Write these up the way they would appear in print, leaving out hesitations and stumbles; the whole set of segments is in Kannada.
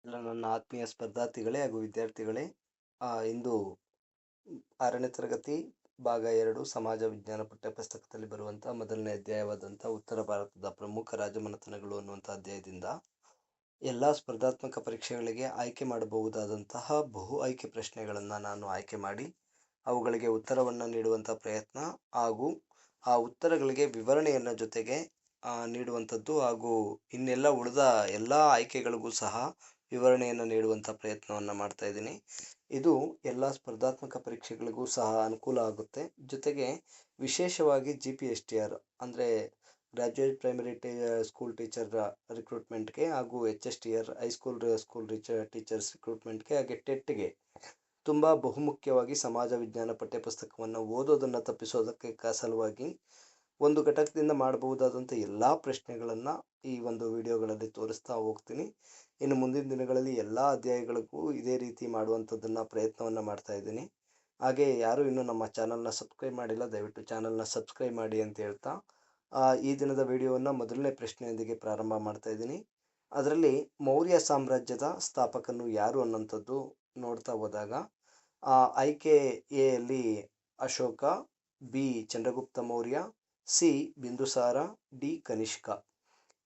ಎಲ್ಲ ನನ್ನ ಆತ್ಮೀಯ ಸ್ಪರ್ಧಾರ್ಥಿಗಳೇ ಹಾಗೂ ವಿದ್ಯಾರ್ಥಿಗಳೇ, ಇಂದು 6ನೇ ತರಗತಿ ಭಾಗ 2 ಸಮಾಜ ವಿಜ್ಞಾನ ಪಠ್ಯಪುಸ್ತಕದಲ್ಲಿ ಬರುವಂಥ ಮೊದಲನೇ ಅಧ್ಯಾಯವಾದಂಥ ಉತ್ತರ ಭಾರತದ ಪ್ರಮುಖ ರಾಜಮನೆತನಗಳು ಅನ್ನುವಂಥ ಅಧ್ಯಾಯದಿಂದ ಎಲ್ಲ ಸ್ಪರ್ಧಾತ್ಮಕ ಪರೀಕ್ಷೆಗಳಿಗೆ ಆಯ್ಕೆ ಮಾಡಬಹುದಾದಂತಹ ಬಹು ಆಯ್ಕೆ ಪ್ರಶ್ನೆಗಳನ್ನು ನಾನು ಆಯ್ಕೆ ಮಾಡಿ ಅವುಗಳಿಗೆ ಉತ್ತರವನ್ನು ನೀಡುವಂಥ ಪ್ರಯತ್ನ ಹಾಗೂ ಆ ಉತ್ತರಗಳಿಗೆ ವಿವರಣೆಯನ್ನು ಜೊತೆಗೆ ನೀಡುವಂಥದ್ದು ಹಾಗೂ ಇನ್ನೆಲ್ಲ ಉಳಿದ ಎಲ್ಲ ಆಯ್ಕೆಗಳಿಗೂ ಸಹ ವಿವರಣೆಯನ್ನು ನೀಡುವಂಥ ಪ್ರಯತ್ನವನ್ನು ಮಾಡ್ತಾ ಇದ್ದೀನಿ. ಇದು ಎಲ್ಲ ಸ್ಪರ್ಧಾತ್ಮಕ ಪರೀಕ್ಷೆಗಳಿಗೂ ಸಹ ಅನುಕೂಲ ಆಗುತ್ತೆ. ಜೊತೆಗೆ ವಿಶೇಷವಾಗಿ GPSTR ಅಂದರೆ ಗ್ರ್ಯಾಜುಯೇಟ್ ಪ್ರೈಮರಿ ಸ್ಕೂಲ್ ಟೀಚರ್ ರಿಕ್ರೂಟ್ಮೆಂಟ್ಗೆ ಹಾಗೂ HSTR ಹೈಸ್ಕೂಲ್ ಸ್ಕೂಲ್ ಟೀಚರ್ಸ್ ರಿಕ್ರೂಟ್ಮೆಂಟ್ಗೆ ಹಾಗೆ ಟೆಟ್ಗೆ ತುಂಬ ಬಹುಮುಖ್ಯವಾಗಿ ಸಮಾಜ ವಿಜ್ಞಾನ ಪಠ್ಯಪುಸ್ತಕವನ್ನು ಓದೋದನ್ನು ತಪ್ಪಿಸೋದಕ್ಕೆ ಸಲುವಾಗಿ ಒಂದು ಘಟಕದಿಂದ ಮಾಡಬಹುದಾದಂಥ ಎಲ್ಲ ಪ್ರಶ್ನೆಗಳನ್ನು ಈ ಒಂದು ವಿಡಿಯೋಗಳಲ್ಲಿ ತೋರಿಸ್ತಾ ಹೋಗ್ತೀನಿ. ಇನ್ನು ಮುಂದಿನ ದಿನಗಳಲ್ಲಿ ಎಲ್ಲ ಅಧ್ಯಾಯಗಳಿಗೂ ಇದೇ ರೀತಿ ಮಾಡುವಂಥದ್ದನ್ನು ಪ್ರಯತ್ನವನ್ನು ಮಾಡ್ತಾ ಇದ್ದೀನಿ. ಹಾಗೆ ಯಾರು ಇನ್ನೂ ನಮ್ಮ ಚಾನಲ್ನ ಸಬ್ಸ್ಕ್ರೈಬ್ ಮಾಡಿಲ್ಲ, ದಯವಿಟ್ಟು ಚಾನಲ್ನ ಸಬ್ಸ್ಕ್ರೈಬ್ ಮಾಡಿ ಅಂತ ಹೇಳ್ತಾ ಈ ದಿನದ ವಿಡಿಯೋವನ್ನು ಮೊದಲನೇ ಪ್ರಶ್ನೆಯೊಂದಿಗೆ ಪ್ರಾರಂಭ ಮಾಡ್ತಾ ಇದ್ದೀನಿ. ಅದರಲ್ಲಿ ಮೌರ್ಯ ಸಾಮ್ರಾಜ್ಯದ ಸ್ಥಾಪಕನು ಯಾರು ಅನ್ನೋಂಥದ್ದು ನೋಡ್ತಾ ಹೋದಾಗ ಆಯ್ಕೆ ಎಯಲ್ಲಿ Ashoka, B Chandragupta Maurya, C Bindusara, D Kanishka.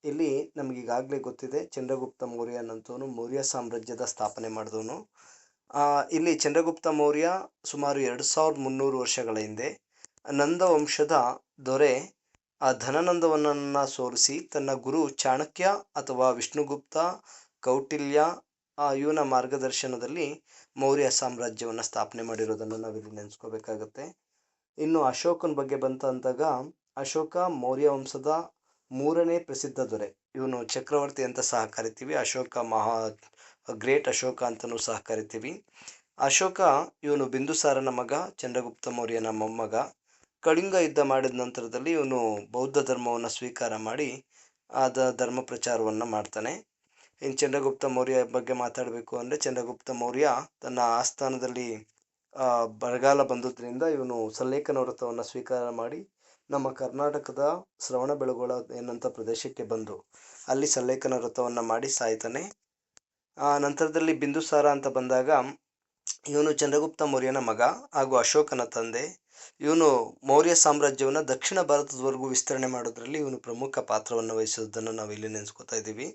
ಇಲ್ಲಿ ನಮಗೀಗಾಗಲೇ ಗೊತ್ತಿದೆ ಚಂದ್ರಗುಪ್ತ ಮೌರ್ಯ ಅನ್ನೋಂಥವನು ಮೌರ್ಯ ಸಾಮ್ರಾಜ್ಯದ ಸ್ಥಾಪನೆ ಮಾಡಿದವನು. ಇಲ್ಲಿ ಚಂದ್ರಗುಪ್ತ ಮೌರ್ಯ ಸುಮಾರು 2300 ವರ್ಷಗಳ ಹಿಂದೆ ನಂದ ವಂಶದ ದೊರೆ ಧನನಂದವನನ್ನು ಸೋಲಿಸಿ ತನ್ನ ಗುರು ಚಾಣಕ್ಯ ಅಥವಾ ವಿಷ್ಣುಗುಪ್ತ, ಕೌಟಿಲ್ಯ ಇವನ ಮಾರ್ಗದರ್ಶನದಲ್ಲಿ ಮೌರ್ಯ ಸಾಮ್ರಾಜ್ಯವನ್ನು ಸ್ಥಾಪನೆ ಮಾಡಿರೋದನ್ನು ನಾವಿಲ್ಲಿ ನೆನೆಸ್ಕೋಬೇಕಾಗತ್ತೆ. ಇನ್ನು ಅಶೋಕನ ಬಗ್ಗೆ ಬಂತಂದಾಗ ಅಶೋಕ ಮೌರ್ಯ ವಂಶದ 3ನೇ ಪ್ರಸಿದ್ಧ ದೊರೆ. ಇವನು ಚಕ್ರವರ್ತಿ ಅಂತ ಸಹ ಕರಿತೀವಿ. ಅಶೋಕ ಗ್ರೇಟ್ ಅಶೋಕ ಅಂತಲೂ ಸಹ ಕರಿತೀವಿ. ಅಶೋಕ ಇವನು ಬಿಂದುಸಾರನ ಮಗ, ಚಂದ್ರಗುಪ್ತ ಮೌರ್ಯನ ಮೊಮ್ಮಗ. ಕಳಿಂಗ ಯುದ್ಧ ಮಾಡಿದ ನಂತರದಲ್ಲಿ ಇವನು ಬೌದ್ಧ ಧರ್ಮವನ್ನು ಸ್ವೀಕಾರ ಮಾಡಿ ಧರ್ಮ ಪ್ರಚಾರವನ್ನು ಮಾಡ್ತಾನೆ. ಇನ್ನು ಚಂದ್ರಗುಪ್ತ ಮೌರ್ಯ ಬಗ್ಗೆ ಮಾತಾಡಬೇಕು ಅಂದರೆ ಚಂದ್ರಗುಪ್ತ ಮೌರ್ಯ ತನ್ನ ಆಸ್ಥಾನದಲ್ಲಿ ಬರಗಾಲ ಬಂದುದರಿಂದ ಇವನು ಸಲ್ಲೇಖನ ವ್ರತವನ್ನು ಸ್ವೀಕಾರ ಮಾಡಿ ನಮ್ಮ ಕರ್ನಾಟಕದ ಶ್ರವಣಬೆಳಗೊಳ ಏನಂತ ಪ್ರದೇಶಕ್ಕೆ ಬಂದು ಅಲ್ಲಿ ಸಲ್ಲೇಖನ ವ್ರತವನ್ನು ಮಾಡಿ ಸಾಯ್ತಾನೆ. ನಂತರದಲ್ಲಿ ಬಿಂದುಸಾರ ಅಂತ ಬಂದಾಗ ಇವನು ಚಂದ್ರಗುಪ್ತ ಮೌರ್ಯನ ಮಗ ಹಾಗೂ ಅಶೋಕನ ತಂದೆ. ಇವನು ಮೌರ್ಯ ಸಾಮ್ರಾಜ್ಯವನ್ನು ದಕ್ಷಿಣ ಭಾರತದವರೆಗೂ ವಿಸ್ತರಣೆ ಮಾಡೋದ್ರಲ್ಲಿ ಇವನು ಪ್ರಮುಖ ಪಾತ್ರವನ್ನು ವಹಿಸೋದನ್ನು ನಾವು ಇಲ್ಲಿ ನೆನೆಸ್ಕೊತಾ ಇದ್ದೀವಿ.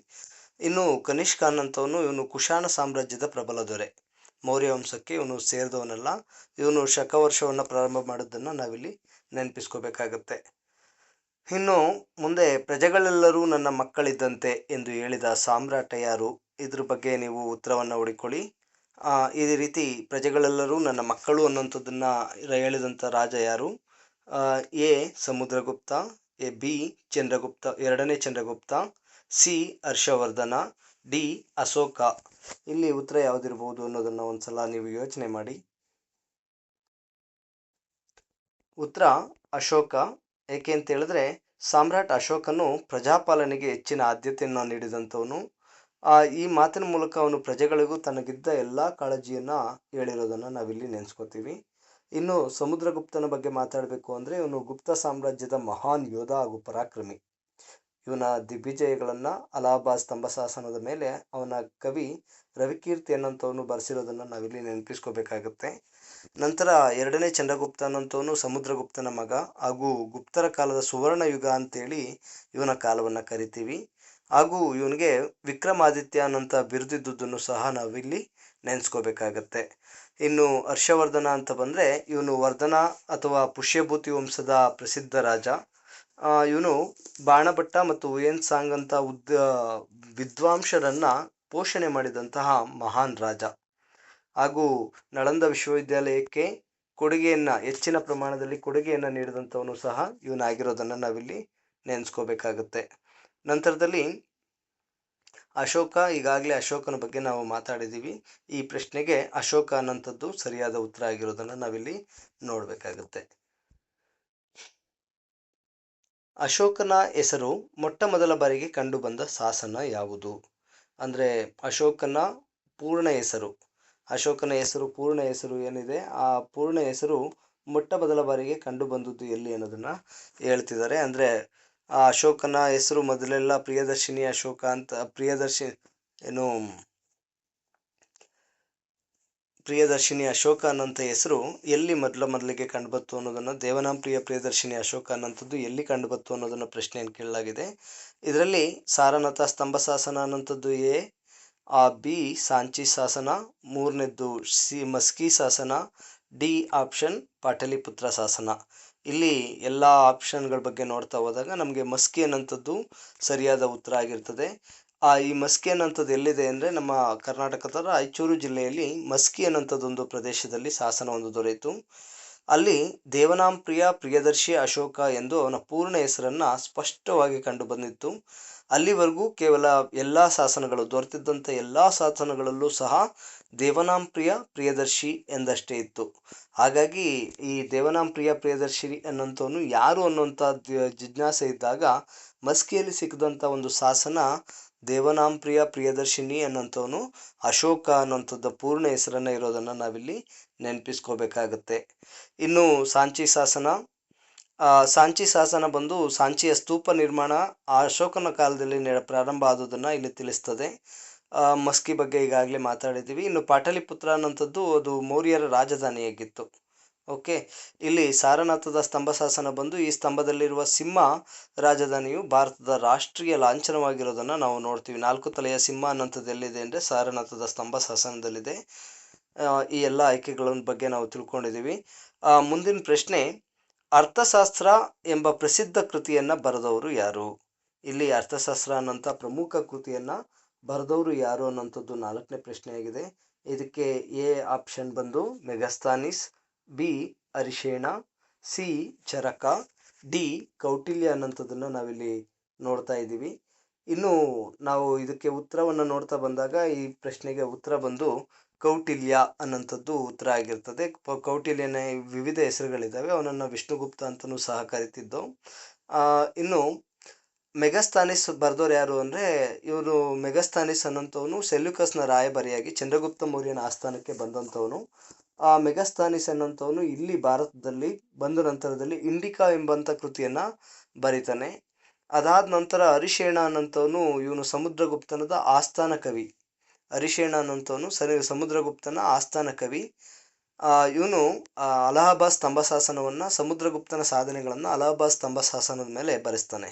ಇನ್ನು ಕನಿಷ್ಕ ಅನ್ನಂಥವನು ಇವನು ಕುಶಾಣ ಸಾಮ್ರಾಜ್ಯದ ಪ್ರಬಲ ದೊರೆ. ಮೌರ್ಯ ವಂಶಕ್ಕೆ ಇವನು ಸೇರಿದವನಲ್ಲ. ಇವನು ಶಕವರ್ಷವನ್ನು ಪ್ರಾರಂಭ ಮಾಡೋದನ್ನು ನಾವಿಲ್ಲಿ ನೆನಪಿಸ್ಕೋಬೇಕಾಗತ್ತೆ. ಇನ್ನು ಮುಂದೆ ಪ್ರಜೆಗಳೆಲ್ಲರೂ ನನ್ನ ಮಕ್ಕಳಿದ್ದಂತೆ ಎಂದು ಹೇಳಿದ ಸಾಮ್ರಾಟ ಯಾರು? ಇದ್ರ ಬಗ್ಗೆ ನೀವು ಉತ್ತರವನ್ನು ಹುಡುಕೊಳ್ಳಿ. ಈ ರೀತಿ ಪ್ರಜೆಗಳೆಲ್ಲರೂ ನನ್ನ ಮಕ್ಕಳು ಅನ್ನೋಂಥದ್ದನ್ನು ಹೇಳಿದಂಥ ರಾಜ ಯಾರು? A Samudragupta, A B Chandragupta 2ನೇ ಚಂದ್ರಗುಪ್ತ, ಸಿ ಹರ್ಷವರ್ಧನ, ಡಿ ಅಶೋಕ. ಇಲ್ಲಿ ಉತ್ತರ ಯಾವುದಿರ್ಬೋದು ಅನ್ನೋದನ್ನು ಒಂದ್ಸಲ ನೀವು ಯೋಚನೆ ಮಾಡಿ. ಉತ್ತರ ಅಶೋಕ. ಏಕೆ ಅಂತ ಹೇಳಿದ್ರೆ ಸಾಮ್ರಾಟ್ ಅಶೋಕನು ಪ್ರಜಾಪಾಲನೆಗೆ ಹೆಚ್ಚಿನ ಆದ್ಯತೆಯನ್ನು ನೀಡಿದಂಥವನು. ಈ ಮಾತಿನ ಮೂಲಕ ಅವನು ಪ್ರಜೆಗಳಿಗೂ ತನಗಿದ್ದ ಎಲ್ಲ ಕಾಳಜಿಯನ್ನು ಹೇಳಿರೋದನ್ನು ನಾವಿಲ್ಲಿ ನೆನೆಸ್ಕೋತೀವಿ. ಇನ್ನು ಸಮುದ್ರಗುಪ್ತನ ಬಗ್ಗೆ ಮಾತಾಡಬೇಕು ಅಂದರೆ ಇವನು ಗುಪ್ತ ಸಾಮ್ರಾಜ್ಯದ ಮಹಾನ್ ಯೋಧ ಹಾಗೂ ಪರಾಕ್ರಮಿ. ಇವನ ದಿಗ್ವಿಜಯಗಳನ್ನು ಅಲಹಾಬಾದ್ ಸ್ತಂಭ ಶಾಸನದ ಮೇಲೆ ಅವನ ಕವಿ ರವಿಕೀರ್ತಿ ಅನ್ನೋಂಥವನು ಬರೆಸಿರೋದನ್ನು ನಾವಿಲ್ಲಿ ನೆನಪಿಸ್ಕೋಬೇಕಾಗತ್ತೆ. ನಂತರ 2ನೇ ಚಂದ್ರಗುಪ್ತ ಅನ್ನೋಂಥವನು ಸಮುದ್ರಗುಪ್ತನ ಮಗ ಹಾಗೂ ಗುಪ್ತರ ಕಾಲದ ಸುವರ್ಣ ಯುಗ ಅಂತೇಳಿ ಇವನ ಕಾಲವನ್ನು ಕರಿತೀವಿ. ಹಾಗೂ ಇವನಿಗೆ ವಿಕ್ರಮಾದಿತ್ಯ ಅನ್ನೋಂಥ ಬಿರುದಿದ್ದುದನ್ನು ಸಹ ನಾವಿಲ್ಲಿ ನೆನೆಸ್ಕೋಬೇಕಾಗತ್ತೆ. ಇನ್ನು ಹರ್ಷವರ್ಧನ ಅಂತ ಬಂದರೆ ಇವನು ವರ್ಧನ ಅಥವಾ ಪುಷ್ಯಭೂತಿ ವಂಶದ ಪ್ರಸಿದ್ಧ ರಾಜ. ಇವನು ಬಾಣಭಟ್ಟ ಮತ್ತು ಹುಯೆನ್ ಸಾಂಗ್ ಅಂತ ವಿದ್ವಾಂಸರನ್ನು ಪೋಷಣೆ ಮಾಡಿದಂತಹ ಮಹಾನ್ ರಾಜ. ಹಾಗೂ ನಳಂದ ವಿಶ್ವವಿದ್ಯಾಲಯಕ್ಕೆ ಹೆಚ್ಚಿನ ಪ್ರಮಾಣದಲ್ಲಿ ಕೊಡುಗೆಯನ್ನು ನೀಡಿದಂಥವನು ಸಹ ಇವನಾಗಿರೋದನ್ನು ನಾವಿಲ್ಲಿ ನೆನೆಸ್ಕೋಬೇಕಾಗುತ್ತೆ. ನಂತರದಲ್ಲಿ ಅಶೋಕ, ಈಗಾಗಲೇ ಅಶೋಕನ ಬಗ್ಗೆ ನಾವು ಮಾತಾಡಿದ್ದೀವಿ. ಈ ಪ್ರಶ್ನೆಗೆ ಅಶೋಕ ಅನ್ನೋಂಥದ್ದು ಸರಿಯಾದ ಉತ್ತರ ಆಗಿರೋದನ್ನು ನಾವಿಲ್ಲಿ ನೋಡಬೇಕಾಗುತ್ತೆ. ಅಶೋಕನ ಹೆಸರು ಮೊಟ್ಟ ಮೊದಲ ಬಾರಿಗೆ ಕಂಡುಬಂದ ಶಾಸನ ಯಾವುದು? ಅಂದರೆ ಅಶೋಕನ ಪೂರ್ಣ ಹೆಸರು ಪೂರ್ಣ ಹೆಸರು ಏನಿದೆ ಆ ಪೂರ್ಣ ಹೆಸರು ಮೊಟ್ಟ ಮೊದಲ ಬಾರಿಗೆ ಕಂಡು ಬಂದದ್ದು ಎಲ್ಲಿ ಅನ್ನೋದನ್ನು ಹೇಳ್ತಿದ್ದಾರೆ. ಅಂದರೆ ಆ ಅಶೋಕನ ಹೆಸರು ಮೊದಲೆಲ್ಲ ಪ್ರಿಯದರ್ಶಿನಿ ಅಶೋಕ ಅಂತ ಪ್ರಿಯದರ್ಶಿನಿ ಅಶೋಕ ಅನ್ನೋಂಥ ಹೆಸರು ಎಲ್ಲಿ ಮೊದಲಿಗೆ ಕಂಡುಬತ್ತು ಅನ್ನೋದನ್ನು, ದೇವನಾಂಪ್ರಿಯ ಪ್ರಿಯದರ್ಶಿನಿ ಅಶೋಕ ಅನ್ನೋಂಥದ್ದು ಎಲ್ಲಿ ಕಂಡುಬತ್ತು ಅನ್ನೋದನ್ನು ಪ್ರಶ್ನೆಯನ್ನು ಕೇಳಲಾಗಿದೆ. ಇದರಲ್ಲಿ ಸಾರನಾಥ ಸ್ತಂಭ ಶಾಸನ ಅನ್ನೋಂಥದ್ದು ಎ, ಬಿ ಸಾಂಚಿ ಶಾಸನ, ಮೂರನೇದ್ದು ಸಿ ಮಸ್ಕಿ ಶಾಸನ, ಡಿ ಆಪ್ಷನ್ ಪಾಟಲಿಪುತ್ರ ಶಾಸನ. ಇಲ್ಲಿ ಎಲ್ಲ ಆಪ್ಷನ್ಗಳ ಬಗ್ಗೆ ನೋಡ್ತಾ ಹೋದಾಗ ನಮಗೆ ಮಸ್ಕಿ ಅನ್ನೋಂಥದ್ದು ಸರಿಯಾದ ಉತ್ತರ ಆಗಿರ್ತದೆ. ಈ ಮಸ್ಕಿ ಅನ್ನೋಂಥದ್ದು ಎಲ್ಲಿದೆ ಅಂದರೆ ನಮ್ಮ ಕರ್ನಾಟಕದ ರಾಯಚೂರು ಜಿಲ್ಲೆಯಲ್ಲಿ ಮಸ್ಕಿ ಅನ್ನೋಂಥದ್ದೊಂದು ಪ್ರದೇಶದಲ್ಲಿ ಶಾಸನವೊಂದು ದೊರೆಯಿತು. ಅಲ್ಲಿ ದೇವನಾಂಪ್ರಿಯ ಪ್ರಿಯದರ್ಶಿ ಅಶೋಕ ಎಂದು ಅವನ ಪೂರ್ಣ ಹೆಸರನ್ನು ಸ್ಪಷ್ಟವಾಗಿ ಕಂಡು ಬಂದಿತ್ತು. ಅಲ್ಲಿವರೆಗೂ ಕೇವಲ ಎಲ್ಲ ಶಾಸನಗಳು ದೊರೆತಿದ್ದಂಥ ಎಲ್ಲ ಶಾಸನಗಳಲ್ಲೂ ಸಹ ದೇವನಾಂಪ್ರಿಯ ಪ್ರಿಯದರ್ಶಿ ಎಂದಷ್ಟೇ ಇತ್ತು. ಹಾಗಾಗಿ ಈ ದೇವನಾಂಪ್ರಿಯ ಪ್ರಿಯದರ್ಶಿ ಅನ್ನೋಂಥವನು ಯಾರು ಅನ್ನುವಂಥ ಜಿಜ್ಞಾಸೆ ಇದ್ದಾಗ ಮಸ್ಕಿಯಲ್ಲಿ ಸಿಕ್ಕಿದಂಥ ಒಂದು ಶಾಸನ ದೇವನಾಂಪ್ರಿಯ ಪ್ರಿಯದರ್ಶಿನಿ ಅನ್ನೋಂಥವನು ಅಶೋಕ ಅನ್ನೋಂಥದ್ದು ಪೂರ್ಣ ಹೆಸರನ್ನು ಇರೋದನ್ನು ನಾವಿಲ್ಲಿ ನೆನಪಿಸ್ಕೋಬೇಕಾಗತ್ತೆ. ಇನ್ನು ಸಾಂಚಿ ಶಾಸನ, ಸಾಂಚಿ ಶಾಸನ ಬಂದು ಸಾಂಚಿಯ ಸ್ತೂಪ ನಿರ್ಮಾಣ ಅಶೋಕನ ಕಾಲದಲ್ಲಿ ಪ್ರಾರಂಭ ಆದುದನ್ನು ಇಲ್ಲಿ ತಿಳಿಸ್ತದೆ. ಮಸ್ಕಿ ಬಗ್ಗೆ ಈಗಾಗಲೇ ಮಾತಾಡಿದ್ದೀವಿ. ಇನ್ನು ಪಾಟಲಿಪುತ್ರ ಅನ್ನೋಂಥದ್ದು ಅದು ಮೌರ್ಯರ ರಾಜಧಾನಿಯಾಗಿತ್ತು. ಓಕೆ, ಇಲ್ಲಿ ಸಾರನಾಥದ ಸ್ತಂಭ ಶಾಸನ ಬಂದು ಈ ಸ್ತಂಭದಲ್ಲಿರುವ ಸಿಂಹ ರಾಜಧಾನಿಯು ಭಾರತದ ರಾಷ್ಟ್ರೀಯ ಲಾಂಛನವಾಗಿರೋದನ್ನು ನಾವು ನೋಡ್ತೀವಿ. 4 ತಲೆಯ ಸಿಂಹ ಅನ್ನೋಂಥದ್ದು ಎಲ್ಲಿದೆ ಅಂದರೆ ಸಾರನಾಥದ ಸ್ತಂಭ ಶಾಸನದಲ್ಲಿದೆ. ಈ ಎಲ್ಲ ಆಯ್ಕೆಗಳ ಬಗ್ಗೆ ನಾವು ತಿಳ್ಕೊಂಡಿದ್ದೀವಿ. ಮುಂದಿನ ಪ್ರಶ್ನೆ, ಅರ್ಥಶಾಸ್ತ್ರ ಎಂಬ ಪ್ರಸಿದ್ಧ ಕೃತಿಯನ್ನು ಬರೆದವರು ಯಾರು? ಇಲ್ಲಿ ಅರ್ಥಶಾಸ್ತ್ರ ಅನ್ನೋಂಥ ಪ್ರಮುಖ ಕೃತಿಯನ್ನು ಬರೆದವರು ಯಾರು ಅನ್ನೋಂಥದ್ದು 4ನೇ ಪ್ರಶ್ನೆಯಾಗಿದೆ. ಇದಕ್ಕೆ ಎ ಆಪ್ಷನ್ ಬಂದು ಮೆಗಸ್ತಾನಿಸ್, ಬಿ ಅರಿಶೇಣ, ಸಿ ಚರಕ, ಡಿ ಕೌಟಿಲ್ಯ ಅನ್ನೋಂಥದ್ದನ್ನು ನಾವಿಲ್ಲಿ ನೋಡ್ತಾ ಇದ್ದೀವಿ. ಇನ್ನು ನಾವು ಇದಕ್ಕೆ ಉತ್ತರವನ್ನು ನೋಡ್ತಾ ಬಂದಾಗ ಈ ಪ್ರಶ್ನೆಗೆ ಉತ್ತರ ಬಂದು ಕೌಟಿಲ್ಯ ಅನ್ನೋಂಥದ್ದು ಉತ್ತರ ಆಗಿರ್ತದೆ. ಕೌಟಿಲ್ಯನ ವಿವಿಧ ಹೆಸರುಗಳಿದ್ದಾವೆ. ಅವನನ್ನು ವಿಷ್ಣುಗುಪ್ತ ಅಂತಲೂ ಸಹ ಕರಿತಿದ್ದು. ಇನ್ನು ಮೆಗಸ್ತಾನಿಸ್ ಬರೆದವ್ರು ಯಾರು ಅಂದರೆ ಇವರು ಮೆಗಸ್ತಾನಿಸ್ ಅನ್ನೋಂಥವನು ಸೆಲ್ಯೂಕಸ್ನ ರಾಯಭಾರಿಯಾಗಿ ಚಂದ್ರಗುಪ್ತ ಮೌರ್ಯನ ಆಸ್ಥಾನಕ್ಕೆ ಬಂದಂಥವನು. ಆ ಮೆಗಸ್ತಾನಿಸ್ ಅನ್ನೋಂಥವನು ಇಲ್ಲಿ ಭಾರತದಲ್ಲಿ ಬಂದ ನಂತರದಲ್ಲಿ ಇಂಡಿಕಾ ಎಂಬಂಥ ಕೃತಿಯನ್ನು ಬರೀತಾನೆ. ಅದಾದ ನಂತರ ಅರಿಶೇಣ ಅನ್ನೋಂಥವನು ಇವನು ಸಮುದ್ರಗುಪ್ತನದ ಆಸ್ಥಾನ ಕವಿ. ಅರಿಶೇಣ ಅನ್ನೋಂಥವನು ಸಮುದ್ರಗುಪ್ತನ ಆಸ್ಥಾನ ಕವಿ. ಇವನು ಅಲಹಾಬಾದ್ ಸ್ತಂಭ ಶಾಸನವನ್ನು, ಸಮುದ್ರಗುಪ್ತನ ಸಾಧನೆಗಳನ್ನು ಅಲಹಾಬಾದ್ ಸ್ತಂಭ ಶಾಸನದ ಮೇಲೆ ಬರೆಸ್ತಾನೆ.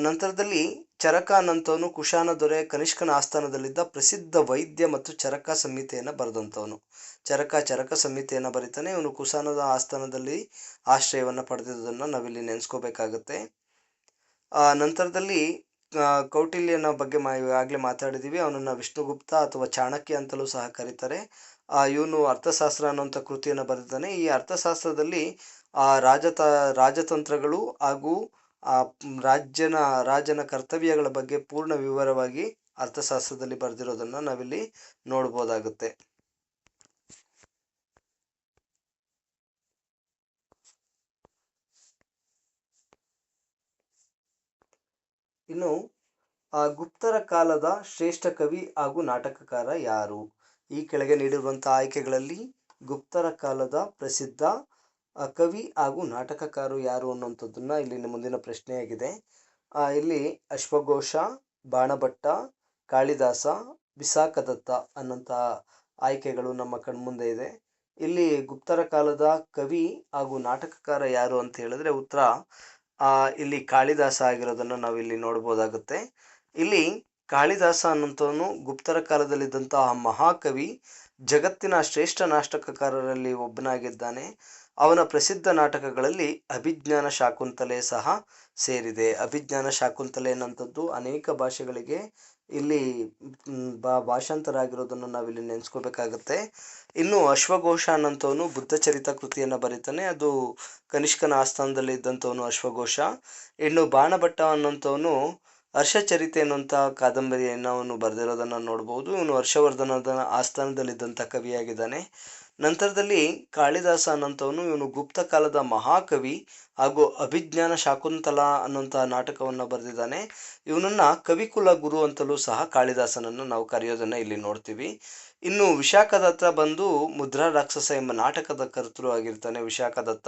ನಂತರದಲ್ಲಿ ಚರಕ ಅನ್ನೋಂಥವನು ಕುಶಾನ ದೊರೆ ಕನಿಷ್ಕನ ಆಸ್ಥಾನದಲ್ಲಿದ್ದ ಪ್ರಸಿದ್ಧ ವೈದ್ಯ ಮತ್ತು ಚರಕ ಸಂಹಿತೆಯನ್ನು ಬರೆದಂಥವನು. ಚರಕ ಸಂಹಿತೆಯನ್ನು ಬರೀತಾನೆ. ಇವನು ಕುಶಾನದ ಆಸ್ಥಾನದಲ್ಲಿ ಆಶ್ರಯವನ್ನು ಪಡೆದಿದ್ದನ್ನು ನಾವಿಲ್ಲಿ ನೆನೆಸ್ಕೋಬೇಕಾಗತ್ತೆ. ನಂತರದಲ್ಲಿ ಕೌಟಿಲ್ಯನ ಬಗ್ಗೆ ಈಗಾಗಲೇ ಮಾತಾಡಿದ್ದೀವಿ. ಅವನನ್ನು ವಿಷ್ಣುಗುಪ್ತ ಅಥವಾ ಚಾಣಕ್ಯ ಅಂತಲೂ ಸಹ ಕರೀತಾರೆ. ಇವನು ಅರ್ಥಶಾಸ್ತ್ರ ಅನ್ನುವಂಥ ಕೃತಿಯನ್ನು ಬರೆದಿದ್ದಾನೆ. ಈ ಅರ್ಥಶಾಸ್ತ್ರದಲ್ಲಿ ರಾಜತಂತ್ರಗಳು ಹಾಗೂ ರಾಜನ ಕರ್ತವ್ಯಗಳ ಬಗ್ಗೆ ಪೂರ್ಣ ವಿವರವಾಗಿ ಅರ್ಥಶಾಸ್ತ್ರದಲ್ಲಿ ಬರೆದಿರೋದನ್ನು ನಾವಿಲ್ಲಿ ನೋಡ್ಬೋದಾಗುತ್ತೆ. ಇನ್ನು ಗುಪ್ತರ ಕಾಲದ ಶ್ರೇಷ್ಠ ಕವಿ ಹಾಗೂ ನಾಟಕಕಾರ ಯಾರು? ಈ ಕೆಳಗೆ ನೀಡಿರುವಂಥ ಆಯ್ಕೆಗಳಲ್ಲಿ ಗುಪ್ತರ ಕಾಲದ ಪ್ರಸಿದ್ಧ ಕವಿ ಹಾಗೂ ನಾಟಕಕಾರರು ಯಾರು ಅನ್ನುವಂಥದ್ದನ್ನು ಇಲ್ಲಿ ಮುಂದಿನ ಪ್ರಶ್ನೆಯಾಗಿದೆ. ಇಲ್ಲಿ ಅಶ್ವಘೋಷ, ಬಾಣಭಟ್ಟ, ಕಾಳಿದಾಸ, ವಿಸಾಖದತ್ತ ಅನ್ನೋಂಥ ಆಯ್ಕೆಗಳು ನಮ್ಮ ಕಣ್ಮುಂದೆ ಇದೆ. ಇಲ್ಲಿ ಗುಪ್ತರ ಕಾಲದ ಕವಿ ಹಾಗೂ ನಾಟಕಕಾರ ಯಾರು ಅಂತ ಹೇಳಿದ್ರೆ ಉತ್ತರ ಇಲ್ಲಿ ಕಾಳಿದಾಸ ಆಗಿರೋದನ್ನು ನಾವು ಇಲ್ಲಿ ನೋಡ್ಬೋದಾಗುತ್ತೆ. ಇಲ್ಲಿ ಕಾಳಿದಾಸ ಅನ್ನೋಂಥವನು ಗುಪ್ತರ ಕಾಲದಲ್ಲಿದ್ದಂತಹ ಮಹಾಕವಿ, ಜಗತ್ತಿನ ಶ್ರೇಷ್ಠ ನಾಟಕಕಾರರಲ್ಲಿ ಒಬ್ಬನಾಗಿದ್ದಾನೆ. ಅವನ ಪ್ರಸಿದ್ಧ ನಾಟಕಗಳಲ್ಲಿ ಅಭಿಜ್ಞಾನ ಶಾಕುಂತಲೆ ಸಹ ಸೇರಿದೆ. ಅಭಿಜ್ಞಾನ ಶಾಕುಂತಲೆ ಅನ್ನೋಂಥದ್ದು ಅನೇಕ ಭಾಷೆಗಳಿಗೆ ಇಲ್ಲಿ ಭಾಷಾಂತರ ಆಗಿರೋದನ್ನು ನಾವಿಲ್ಲಿ ನೆನೆಸ್ಕೋಬೇಕಾಗತ್ತೆ. ಇನ್ನು ಅಶ್ವಘೋಷ ಅನ್ನೋಂಥವನು ಬುದ್ಧಚರಿತ ಕೃತಿಯನ್ನು ಬರೀತಾನೆ. ಅದು ಕನಿಷ್ಕನ ಆಸ್ಥಾನದಲ್ಲಿ ಇದ್ದಂಥವನು ಅಶ್ವಘೋಷ. ಇನ್ನು ಬಾಣಭಟ್ಟ ಅನ್ನೋಂಥವನು ಹರ್ಷಚರಿತೆ ಅನ್ನುವಂಥ ಕಾದಂಬರಿಯನ್ನು ಅವನು ಬರೆದಿರೋದನ್ನು ನೋಡ್ಬೋದು. ಇವನು ಹರ್ಷವರ್ಧನದ ಆಸ್ಥಾನದಲ್ಲಿದ್ದಂಥ ಕವಿಯಾಗಿದ್ದಾನೆ. ನಂತರದಲ್ಲಿ ಕಾಳಿದಾಸ ಅನ್ನೋಂಥವನು ಇವನು ಗುಪ್ತ ಕಾಲದ ಮಹಾಕವಿ ಹಾಗೂ ಅಭಿಜ್ಞಾನ ಶಾಕುಂತಲ ಅನ್ನುವಂಥ ನಾಟಕವನ್ನು ಬರೆದಿದ್ದಾನೆ. ಇವನನ್ನು ಕವಿಕುಲ ಗುರು ಅಂತಲೂ ಸಹ ಕಾಳಿದಾಸನನ್ನು ನಾವು ಕರೆಯೋದನ್ನು ಇಲ್ಲಿ ನೋಡ್ತೀವಿ. ಇನ್ನು ವಿಶಾಖದತ್ತ ಬಂದು ಮುದ್ರಾ ರಾಕ್ಷಸ ಎಂಬ ನಾಟಕದ ಕರ್ತೃ ಆಗಿರ್ತಾನೆ ವಿಶಾಖದತ್ತ.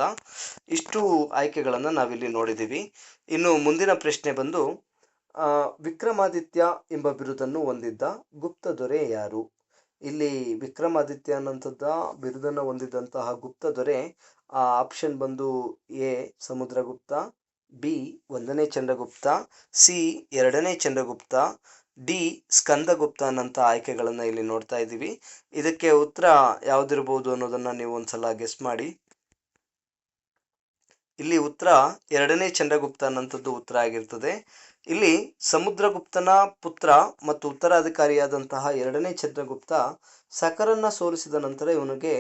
ಇಷ್ಟು ಆಯ್ಕೆಗಳನ್ನು ನಾವಿಲ್ಲಿ ನೋಡಿದ್ದೀವಿ. ಇನ್ನು ಮುಂದಿನ ಪ್ರಶ್ನೆ ಬಂದು ವಿಕ್ರಮಾದಿತ್ಯ ಎಂಬ ಬಿರುದನ್ನು ಹೊಂದಿದ್ದ ಗುಪ್ತ ದೊರೆ ಯಾರು? ಇಲ್ಲಿ ವಿಕ್ರಮಾದಿತ್ಯ ಅನ್ನೋಂಥದ್ದ ಬಿರುದನ್ನು ಹೊಂದಿದಂತಹ ಗುಪ್ತ ದೊರೆ ಆಪ್ಷನ್ ಬಂದು ಎ ಸಮುದ್ರಗುಪ್ತ, ಬಿ 1ನೇ ಚಂದ್ರಗುಪ್ತ, ಸಿ 2ನೇ ಚಂದ್ರಗುಪ್ತ, ಡಿ ಸ್ಕಂದಗುಪ್ತ ಅನ್ನೋಂಥ ಆಯ್ಕೆಗಳನ್ನು ಇಲ್ಲಿ ನೋಡ್ತಾ ಇದ್ದೀವಿ. ಇದಕ್ಕೆ ಉತ್ತರ ಯಾವ್ದಿರ್ಬೋದು ಅನ್ನೋದನ್ನ ನೀವು ಒಂದ್ಸಲ ಗೆಸ್ ಮಾಡಿ. ಇಲ್ಲಿ ಉತ್ತರ 2ನೇ ಚಂದ್ರಗುಪ್ತ ಅನ್ನೋಂಥದ್ದು ಉತ್ತರ ಆಗಿರ್ತದೆ. ಇಲ್ಲಿ ಸಮುದ್ರಗುಪ್ತನ ಪುತ್ರ ಮತ್ತು ಉತ್ತರಾಧಿಕಾರಿಯಾದಂತಹ 2ನೇ ಚಂದ್ರಗುಪ್ತ ಸಕರನ್ನ ಸೋಲಿಸಿದ ನಂತರ ಇವನಿಗೆ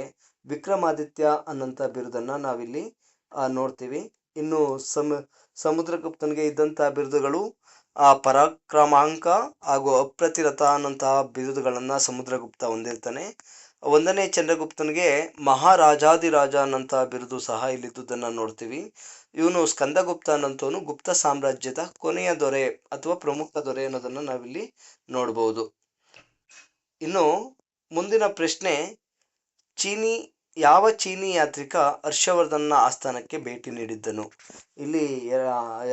ವಿಕ್ರಮಾದಿತ್ಯ ಅನ್ನಂಥ ಬಿರುದನ್ನ ನಾವಿಲ್ಲಿ ನೋಡ್ತೀವಿ. ಇನ್ನು ಸಮುದ್ರಗುಪ್ತನಿಗೆ ಇದ್ದಂತಹ ಬಿರುದುಗಳು ಪರಾಕ್ರಮಾಂಕ ಹಾಗೂ ಅಪ್ರತಿರಥ ಅನ್ನಂತಹ ಬಿರುದುಗಳನ್ನ ಸಮುದ್ರಗುಪ್ತ ಹೊಂದಿರ್ತಾನೆ. 1ನೇ ಚಂದ್ರಗುಪ್ತನಿಗೆ ಮಹಾರಾಜಾದಿರಾಜ ಅನ್ನಂತಹ ಬಿರುದು ಸಹ ಇಲ್ಲಿದ್ದುದನ್ನ ನೋಡ್ತೀವಿ. ಇವನು ಸ್ಕಂದಗುಪ್ತ ಅನ್ನಂತವನು ಗುಪ್ತ ಸಾಮ್ರಾಜ್ಯದ ಕೊನೆಯ ದೊರೆ ಅಥವಾ ಪ್ರಮುಖ ದೊರೆ ಅನ್ನೋದನ್ನ ನಾವಿಲ್ಲಿ ನೋಡ್ಬೋದು. ಇನ್ನು ಮುಂದಿನ ಪ್ರಶ್ನೆ, ಯಾವ ಚೀನಿ ಯಾತ್ರಿಕ ಹರ್ಷವರ್ಧನನ ಆಸ್ಥಾನಕ್ಕೆ ಭೇಟಿ ನೀಡಿದ್ದನು? ಇಲ್ಲಿ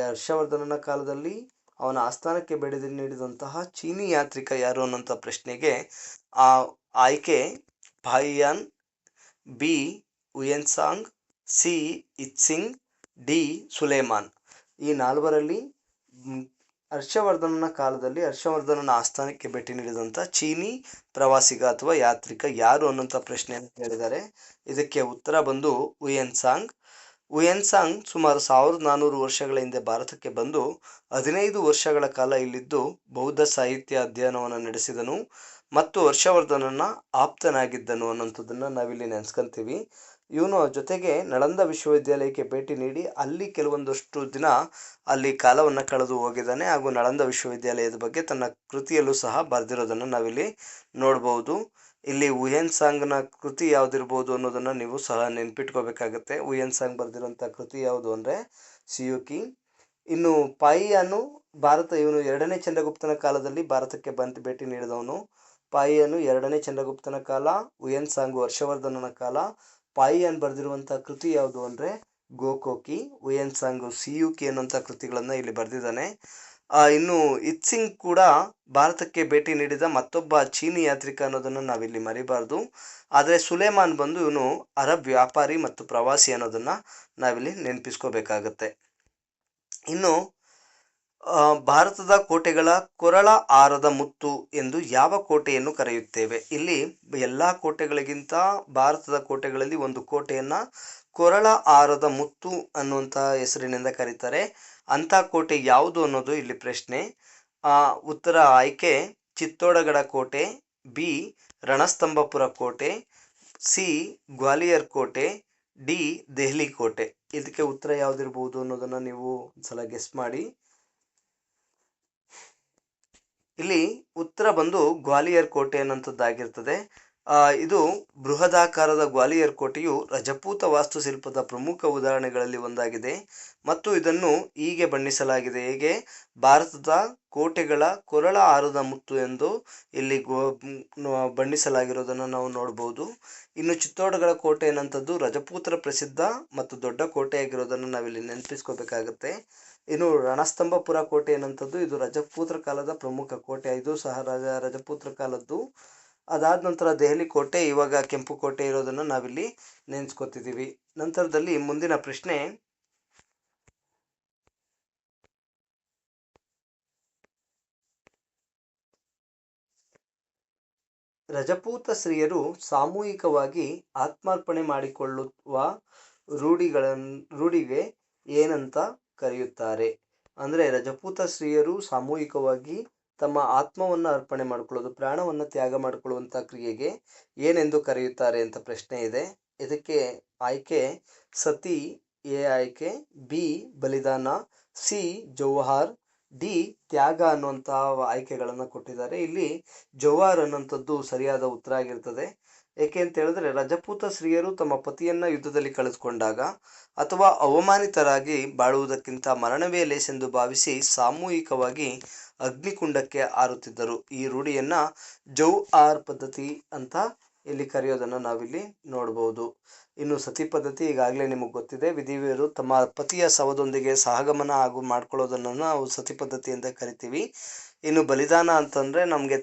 ಹರ್ಷವರ್ಧನನ ಕಾಲದಲ್ಲಿ ಅವನ ಆಸ್ಥಾನಕ್ಕೆ ಭೇಟಿ ನೀಡಿದಂತಹ ಚೀನಿ ಯಾತ್ರಿಕ ಯಾರು ಅನ್ನೋಂಥ ಪ್ರಶ್ನೆಗೆ ಆಯ್ಕೆ ಪಾಯಿಯಾನ್, B ಹುಯೆನ್ಸಾಂಗ್, C I-tsing, D Soleimani. ಈ 4ರಲ್ಲಿ ಹರ್ಷವರ್ಧನನ ಕಾಲದಲ್ಲಿ ಹರ್ಷವರ್ಧನನ ಆಸ್ಥಾನಕ್ಕೆ ಭೇಟಿ ನೀಡಿದಂಥ ಚೀನಿ ಪ್ರವಾಸಿಗ ಅಥವಾ ಯಾತ್ರಿಕ ಯಾರು ಅನ್ನೋಂಥ ಪ್ರಶ್ನೆಯನ್ನು ಕೇಳಿದ್ದಾರೆ. ಇದಕ್ಕೆ ಉತ್ತರ ಬಂದು ಹುಯೆನ್ಸಾಂಗ್. ಹುಯೆನ್ಸಾಂಗ್ ಸುಮಾರು 1400 ವರ್ಷಗಳ ಹಿಂದೆ ಭಾರತಕ್ಕೆ ಬಂದು 15 ವರ್ಷಗಳ ಕಾಲ ಇಲ್ಲಿದ್ದು ಬೌದ್ಧ ಸಾಹಿತ್ಯ ಅಧ್ಯಯನವನ್ನು ನಡೆಸಿದನು ಮತ್ತು ಹರ್ಷವರ್ಧನನ ಆಪ್ತನಾಗಿದ್ದನು ಅನ್ನೋಂಥದ್ದನ್ನ ನಾವಿಲ್ಲಿ ನೆನೆಸ್ಕೊಂತೀವಿ. ಇವನು ಜೊತೆಗೆ ನಳಂದ ವಿಶ್ವವಿದ್ಯಾಲಯಕ್ಕೆ ಭೇಟಿ ನೀಡಿ ಅಲ್ಲಿ ಕೆಲವೊಂದಷ್ಟು ದಿನ ಅಲ್ಲಿ ಕಾಲವನ್ನು ಕಳೆದು ಹೋಗಿದ್ದಾನೆ ಹಾಗೂ ನಳಂದ ವಿಶ್ವವಿದ್ಯಾಲಯದ ಬಗ್ಗೆ ತನ್ನ ಕೃತಿಯಲ್ಲೂ ಸಹ ಬರೆದಿರೋದನ್ನು ನಾವಿಲ್ಲಿ ನೋಡ್ಬೋದು. ಇಲ್ಲಿ ಹುಯೆನ್ಸಾಂಗ್ನ ಕೃತಿ ಯಾವ್ದಿರ್ಬೋದು ಅನ್ನೋದನ್ನ ನೀವು ಸಹ ನೆನ್ಪಿಟ್ಕೋಬೇಕಾಗತ್ತೆ. ಹುಯೆನ್ಸಾಂಗ್ ಬರೆದಿರೋಂಥ ಕೃತಿ ಯಾವುದು ಅಂದರೆ ಸಿಯುಕಿ. ಇನ್ನು ಪಾಯಿಯಾನು ಇವನು 2ನೇ ಚಂದ್ರಗುಪ್ತನ ಕಾಲದಲ್ಲಿ ಭಾರತಕ್ಕೆ ಭೇಟಿ ನೀಡಿದವನು. ಪಾಯಿಯಾನು 2ನೇ ಚಂದ್ರಗುಪ್ತನ ಕಾಲ, ಹುಯೆನ್ಸಾಂಗು ಹರ್ಷವರ್ಧನನ ಕಾಲ. ಪಾಯಿಯಾನ್ ಬರೆದಿರುವಂಥ ಕೃತಿ ಯಾವುದು ಅಂದರೆ ಗೋಕೋಕಿ. ಹುಯೆನ್ಸಾಂಗು ಸಿಯುಕಿ ಅನ್ನುವಂಥ ಕೃತಿಗಳನ್ನು ಇಲ್ಲಿ ಬರೆದಿದ್ದಾನೆ. ಇನ್ನು ಇತ್ಸಿಂಗ್ ಕೂಡ ಭಾರತಕ್ಕೆ ಭೇಟಿ ನೀಡಿದ ಮತ್ತೊಬ್ಬ ಚೀನಿ ಯಾತ್ರಿಕ ಅನ್ನೋದನ್ನು ನಾವಿಲ್ಲಿ ಮರಿಬಾರ್ದು. ಆದರೆ ಸುಲೇಮಾನ್ ಬಂದು ಇವನು ಅರಬ್ ವ್ಯಾಪಾರಿ ಮತ್ತು ಪ್ರವಾಸಿ ಅನ್ನೋದನ್ನ ನಾವಿಲ್ಲಿ ನೆನಪಿಸ್ಕೋಬೇಕಾಗತ್ತೆ. ಇನ್ನು ಭಾರತದ ಕೋಟೆಗಳ ಕೊರಳ ಆರದ ಮುತ್ತು ಎಂದು ಯಾವ ಕೋಟೆಯನ್ನು ಕರೆಯುತ್ತೇವೆ? ಇಲ್ಲಿ ಎಲ್ಲ ಕೋಟೆಗಳಿಗಿಂತ ಭಾರತದ ಕೋಟೆಗಳಲ್ಲಿ ಒಂದು ಕೋಟೆಯನ್ನ ಕೊರಳ ಆರದ ಮುತ್ತು ಅನ್ನುವಂಥ ಹೆಸರಿನಿಂದ ಕರೀತಾರೆ. ಅಂಥ ಕೋಟೆ ಯಾವುದು ಅನ್ನೋದು ಇಲ್ಲಿ ಪ್ರಶ್ನೆ. ಉತ್ತರ ಆಯ್ಕೆ ಚಿತ್ತೋಡಗಡ ಕೋಟೆ, ಬಿ ರಣಸ್ತಂಭಪುರ ಕೋಟೆ, ಸಿ ಗ್ವಾಲಿಯರ್ ಕೋಟೆ, ಡಿ ದೆಹಲಿ ಕೋಟೆ. ಇದಕ್ಕೆ ಉತ್ತರ ಯಾವ್ದಿರ್ಬೋದು ಅನ್ನೋದನ್ನ ನೀವು ಒಂದ್ಸಲ ಗೆಸ್ ಮಾಡಿ. ಇಲ್ಲಿ ಉತ್ತರ ಬಂದು ಗ್ವಾಲಿಯರ್ ಕೋಟೆ ಅನ್ನೋಂಥದ್ದಾಗಿರ್ತದೆ. ಇದು ಬೃಹದಾಕಾರದ ಗ್ವಾಲಿಯರ್ ಕೋಟೆಯು ರಜಪೂತ ವಾಸ್ತುಶಿಲ್ಪದ ಪ್ರಮುಖ ಉದಾಹರಣೆಗಳಲ್ಲಿ ಒಂದಾಗಿದೆ ಮತ್ತು ಇದನ್ನು ಹೀಗೆ ಬಣ್ಣಿಸಲಾಗಿದೆ. ಹೇಗೆ? ಭಾರತದ ಕೋಟೆಗಳ ಕೊರಳ ಆರದ ಮುತ್ತು ಎಂದು ಇಲ್ಲಿ ಬಣ್ಣಿಸಲಾಗಿರೋದನ್ನು ನಾವು ನೋಡ್ಬೋದು. ಇನ್ನು ಚಿತ್ತೋಡಗಡ ಕೋಟೆ ಅನ್ನೋಂಥದ್ದು ರಜಪೂತರ ಪ್ರಸಿದ್ಧ ಮತ್ತು ದೊಡ್ಡ ಕೋಟೆಯಾಗಿರೋದನ್ನು ನಾವಿಲ್ಲಿ ನೆನಪಿಸ್ಕೋಬೇಕಾಗತ್ತೆ. ಇನ್ನು ರಣಸ್ತಂಭಪುರ ಕೋಟೆ ಅನ್ನೋಂಥದ್ದು ಇದು ರಜಪೂತರ ಕಾಲದ ಪ್ರಮುಖ ಕೋಟೆ. ಇದು ಸಹ ರಜಪೂತರ ಕಾಲದ್ದು. ಅದಾದ ನಂತರ ದೆಹಲಿ ಕೋಟೆ, ಇವಾಗ ಕೆಂಪು ಕೋಟೆ ಇರೋದನ್ನು ನಾವಿಲ್ಲಿ ನೆನೆಸ್ಕೊತಿದ್ದೀವಿ. ನಂತರದಲ್ಲಿ ಮುಂದಿನ ಪ್ರಶ್ನೆ, ರಜಪೂತ ಸ್ತ್ರೀಯರು ಸಾಮೂಹಿಕವಾಗಿ ಆತ್ಮಾರ್ಪಣೆ ಮಾಡಿಕೊಳ್ಳುವ ರೂಢಿಗೆ ಏನಂತ ಕರೆಯುತ್ತಾರೆ? ಅಂದರೆ ರಜಪೂತ ಸ್ತ್ರೀಯರು ಸಾಮೂಹಿಕವಾಗಿ ತಮ್ಮ ಆತ್ಮವನ್ನು ಅರ್ಪಣೆ ಮಾಡಿಕೊಳ್ಳೋದು, ಪ್ರಾಣವನ್ನು ತ್ಯಾಗ ಮಾಡಿಕೊಳ್ಳುವಂಥ ಕ್ರಿಯೆಗೆ ಏನೆಂದು ಕರೆಯುತ್ತಾರೆ ಅಂತ ಪ್ರಶ್ನೆ ಇದೆ. ಇದಕ್ಕೆ ಆಯ್ಕೆ ಸತಿ ಎ ಆಯ್ಕೆ, ಬಿ ಬಲಿದಾನ, ಸಿ ಜೌಹಾರ್, ಡಿ ತ್ಯಾಗ ಅನ್ನುವಂಥ ಆಯ್ಕೆಗಳನ್ನು ಕೊಟ್ಟಿದ್ದಾರೆ. ಇಲ್ಲಿ ಜೌಹಾರ್ ಅನ್ನುವಂಥದ್ದು ಸರಿಯಾದ ಉತ್ತರ ಆಗಿರ್ತದೆ. ಏಕೆ ಅಂತ ಹೇಳಿದ್ರೆ ರಜಪೂತ ಸ್ತ್ರೀಯರು ತಮ್ಮ ಪತಿಯನ್ನ ಯುದ್ಧದಲ್ಲಿ ಕಳೆದುಕೊಂಡಾಗ ಅಥವಾ ಅವಮಾನಿತರಾಗಿ ಬಾಳುವುದಕ್ಕಿಂತ ಮರಣವೇ ಲೇಸೆಂದು ಭಾವಿಸಿ ಸಾಮೂಹಿಕವಾಗಿ ಅಗ್ನಿಕುಂಡಕ್ಕೆ ಹಾರುತ್ತಿದ್ದರು. ಈ ರೂಢಿಯನ್ನ ಜೌಹಾರ್ ಪದ್ಧತಿ ಅಂತ ಇಲ್ಲಿ ಕರೆಯೋದನ್ನು ನಾವಿಲ್ಲಿ ನೋಡ್ಬೋದು. ಇನ್ನು ಸತಿ ಪದ್ಧತಿ ಈಗಾಗಲೇ ನಿಮಗೆ ಗೊತ್ತಿದೆ. ವಿಧಿವಿಯರು ತಮ್ಮ ಪತಿಯ ಶವದೊಂದಿಗೆ ಸಹಗಮನ ಹಾಗೂ ಮಾಡ್ಕೊಳ್ಳೋದನ್ನು ನಾವು ಸತಿ ಪದ್ಧತಿ ಅಂತ ಕರಿತೀವಿ. ಇನ್ನು ಬಲಿದಾನ ಅಂತಂದರೆ ನಮಗೆ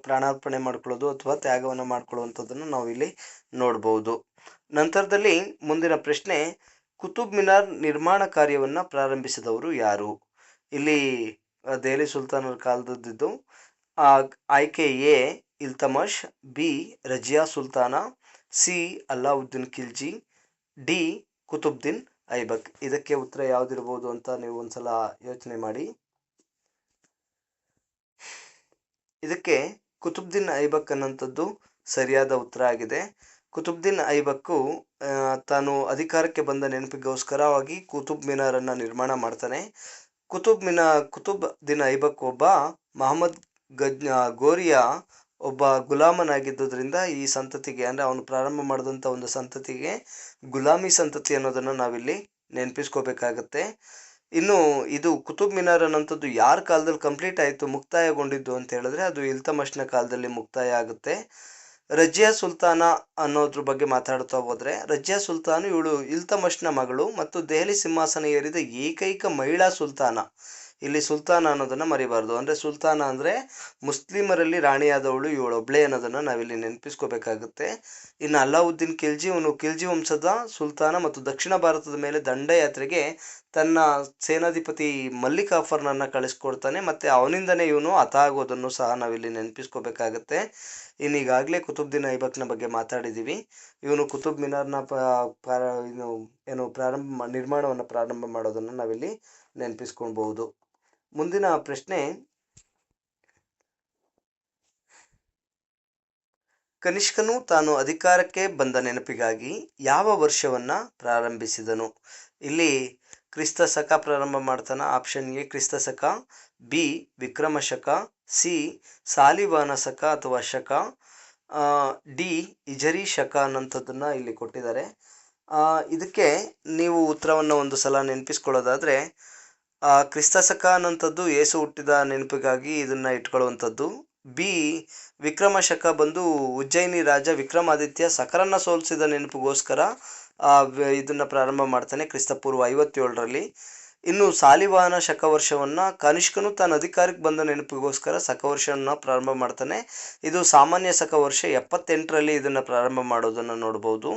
ಪ್ರಾಣಾರ್ಪಣೆ ಮಾಡ್ಕೊಳ್ಳೋದು ಅಥವಾ ತ್ಯಾಗವನ್ನು ಮಾಡ್ಕೊಳ್ಳುವಂಥದ್ದನ್ನು ನಾವು ಇಲ್ಲಿ ನೋಡ್ಬೋದು. ನಂತರದಲ್ಲಿ ಮುಂದಿನ ಪ್ರಶ್ನೆ, ಕುತುಬ್ ಮಿನಾರ್ ನಿರ್ಮಾಣ ಕಾರ್ಯವನ್ನು ಪ್ರಾರಂಭಿಸಿದವರು ಯಾರು? ಇಲ್ಲಿ ದೆಹಲಿ ಸುಲ್ತಾನರ ಕಾಲದದ್ದು. ಆಯ್ಕೆ A Iltutmish, B Razia Sultana, C Alauddin Khilji, D Qutbuddin Aibak. ಇದಕ್ಕೆ ಉತ್ತರ ಯಾವುದಿರ್ಬೋದು ಅಂತ ನೀವು ಒಂದ್ಸಲ ಯೋಚನೆ ಮಾಡಿ. ಇದಕ್ಕೆ ಕುತುಬ್ದೀನ್ ಐಬಕ್ ಅನ್ನೋಂಥದ್ದು ಸರಿಯಾದ ಉತ್ತರ ಆಗಿದೆ. ಕುತುಬ್ದೀನ್ ಐಬಕ್ಕು ತಾನು ಅಧಿಕಾರಕ್ಕೆ ಬಂದ ನೆನಪಿಗೋಸ್ಕರವಾಗಿ ಕುತುಬ್ ಮಿನಾರನ್ನು ನಿರ್ಮಾಣ ಮಾಡ್ತಾನೆ. ಕುತುಬ್ದೀನ್ ಐಬಕ್ ಒಬ್ಬ ಮಹಮ್ಮದ್ ಗೋರಿಯ ಒಬ್ಬ ಗುಲಾಮನಾಗಿದ್ದರಿಂದ ಈ ಸಂತತಿಗೆ, ಅಂದರೆ ಅವನು ಪ್ರಾರಂಭ ಮಾಡಿದಂಥ ಒಂದು ಸಂತತಿಗೆ ಗುಲಾಮಿ ಸಂತತಿ ಅನ್ನೋದನ್ನು ನಾವಿಲ್ಲಿ ನೆನಪಿಸ್ಕೋಬೇಕಾಗತ್ತೆ. ಇನ್ನು ಇದು ಕುತುಬ್ ಮಿನಾರ್ ಅನ್ನೋಂಥದ್ದು ಯಾರ ಕಾಲದಲ್ಲಿ ಕಂಪ್ಲೀಟ್ ಆಯಿತು, ಮುಕ್ತಾಯಗೊಂಡಿದ್ದು ಅಂತ ಹೇಳಿದ್ರೆ ಅದು ಇಲ್ತಮಷ್ನ ಕಾಲದಲ್ಲಿ ಮುಕ್ತಾಯ ಆಗುತ್ತೆ. ರಜಿಯಾ ಸುಲ್ತಾನ ಅನ್ನೋದ್ರ ಬಗ್ಗೆ ಮಾತಾಡ್ತಾ ಹೋದರೆ, ರಜಿಯಾ ಸುಲ್ತಾನ ಇವಳು ಇಲ್ತಮಷ್ನ ಮಗಳು ಮತ್ತು ದೆಹಲಿ ಸಿಂಹಾಸನ ಏರಿದ ಏಕೈಕ ಮಹಿಳಾ ಸುಲ್ತಾನ. ಇಲ್ಲಿ ಸುಲ್ತಾನ ಅನ್ನೋದನ್ನು ಮರಿಬಾರ್ದು. ಅಂದರೆ ಸುಲ್ತಾನ ಅಂದರೆ ಮುಸ್ಲಿಮರಲ್ಲಿ ರಾಣಿಯಾದವಳು ಇವಳೊಬ್ಳೆ ಅನ್ನೋದನ್ನು ನಾವಿಲ್ಲಿ ನೆನಪಿಸ್ಕೋಬೇಕಾಗುತ್ತೆ. ಇನ್ನು ಅಲ್ಲಾವುದ್ದೀನ್ ಖಿಲ್ಜಿ, ಇವನು ಖಿಲ್ಜಿ ವಂಶದ ಸುಲ್ತಾನ ಮತ್ತು ದಕ್ಷಿಣ ಭಾರತದ ಮೇಲೆ ದಂಡಯಾತ್ರೆಗೆ ತನ್ನ ಸೇನಾಧಿಪತಿ ಮಲ್ಲಿಕ್ ಕಾಫರ್ನನ್ನು ಕಳಿಸ್ಕೊಡ್ತಾನೆ ಮತ್ತು ಅವನಿಂದನೇ ಇವನು ಹತಾಗೋದನ್ನು ಸಹ ನಾವಿಲ್ಲಿ ನೆನಪಿಸ್ಕೋಬೇಕಾಗತ್ತೆ. ಇನ್ನೀಗಾಗಲೇ ಕುತುಬ್ದೀನ್ ಐಬಕ್ನ ಬಗ್ಗೆ ಮಾತಾಡಿದ್ದೀವಿ. ಇವನು ಕುತುಬ್ ಮಿನಾರ್ನ ನಿರ್ಮಾಣವನ್ನು ಪ್ರಾರಂಭ ಮಾಡೋದನ್ನು ನಾವಿಲ್ಲಿ ನೆನಪಿಸ್ಕೊಳ್ಬಹುದು. ಮುಂದಿನ ಪ್ರಶ್ನೆ, ಕನಿಷ್ಕನು ತಾನು ಅಧಿಕಾರಕ್ಕೆ ಬಂದ ನೆನಪಿಗಾಗಿ ಯಾವ ವರ್ಷವನ್ನ ಪ್ರಾರಂಭಿಸಿದನು? ಇಲ್ಲಿ ಕ್ರಿಸ್ತ ಶಕ ಪ್ರಾರಂಭ ಮಾಡ್ತಾನ. ಆಪ್ಷನ್ ಎ ಕ್ರಿಸ್ತ ಶಕ, ಬಿ ವಿಕ್ರಮ ಶಕ, ಸಿ ಸಾಲಿವಾನ ಶಕ ಅಥವಾ ಶಕ, ಡಿ ಹಿಜರಿ ಶಕ ಅನ್ನೋಂಥದ್ದನ್ನ ಇಲ್ಲಿ ಕೊಟ್ಟಿದ್ದಾರೆ. ಇದಕ್ಕೆ ನೀವು ಉತ್ತರವನ್ನು ಒಂದು ಸಲ ನೆನಪಿಸ್ಕೊಳ್ಳೋದಾದ್ರೆ, ಕ್ರಿಸ್ತ ಶಕ ಅನ್ನೋಂಥದ್ದು ಯೇಸು ಹುಟ್ಟಿದ ನೆನಪಿಗಾಗಿ ಇದನ್ನ ಇಟ್ಕೊಳ್ಳುವಂಥದ್ದು. ಬಿ ವಿಕ್ರಮ ಶಕ ಬಂದು ಉಜ್ಜಯಿನಿ ರಾಜ ವಿಕ್ರಮಾದಿತ್ಯ ಸಕರನ್ನ ಸೋಲಿಸಿದ ನೆನಪಿಗೋಸ್ಕರ ಇದನ್ನ ಪ್ರಾರಂಭ ಮಾಡ್ತಾನೆ ಕ್ರಿಸ್ತಪೂರ್ವ 57ರಲ್ಲಿ. ಇನ್ನು ಸಾಲಿವಾಹನ ಶಕವರ್ಷವನ್ನ ಕನಿಷ್ಕನು ತಾನು ಅಧಿಕಾರಕ್ಕೆ ಬಂದ ನೆನಪಿಗೋಸ್ಕರ ಶಕವರ್ಷವನ್ನ ಪ್ರಾರಂಭ ಮಾಡ್ತಾನೆ. ಇದು ಸಾಮಾನ್ಯ ಶಕವರ್ಷ 78ರಲ್ಲಿ ಇದನ್ನ ಪ್ರಾರಂಭ ಮಾಡೋದನ್ನು ನೋಡ್ಬೋದು.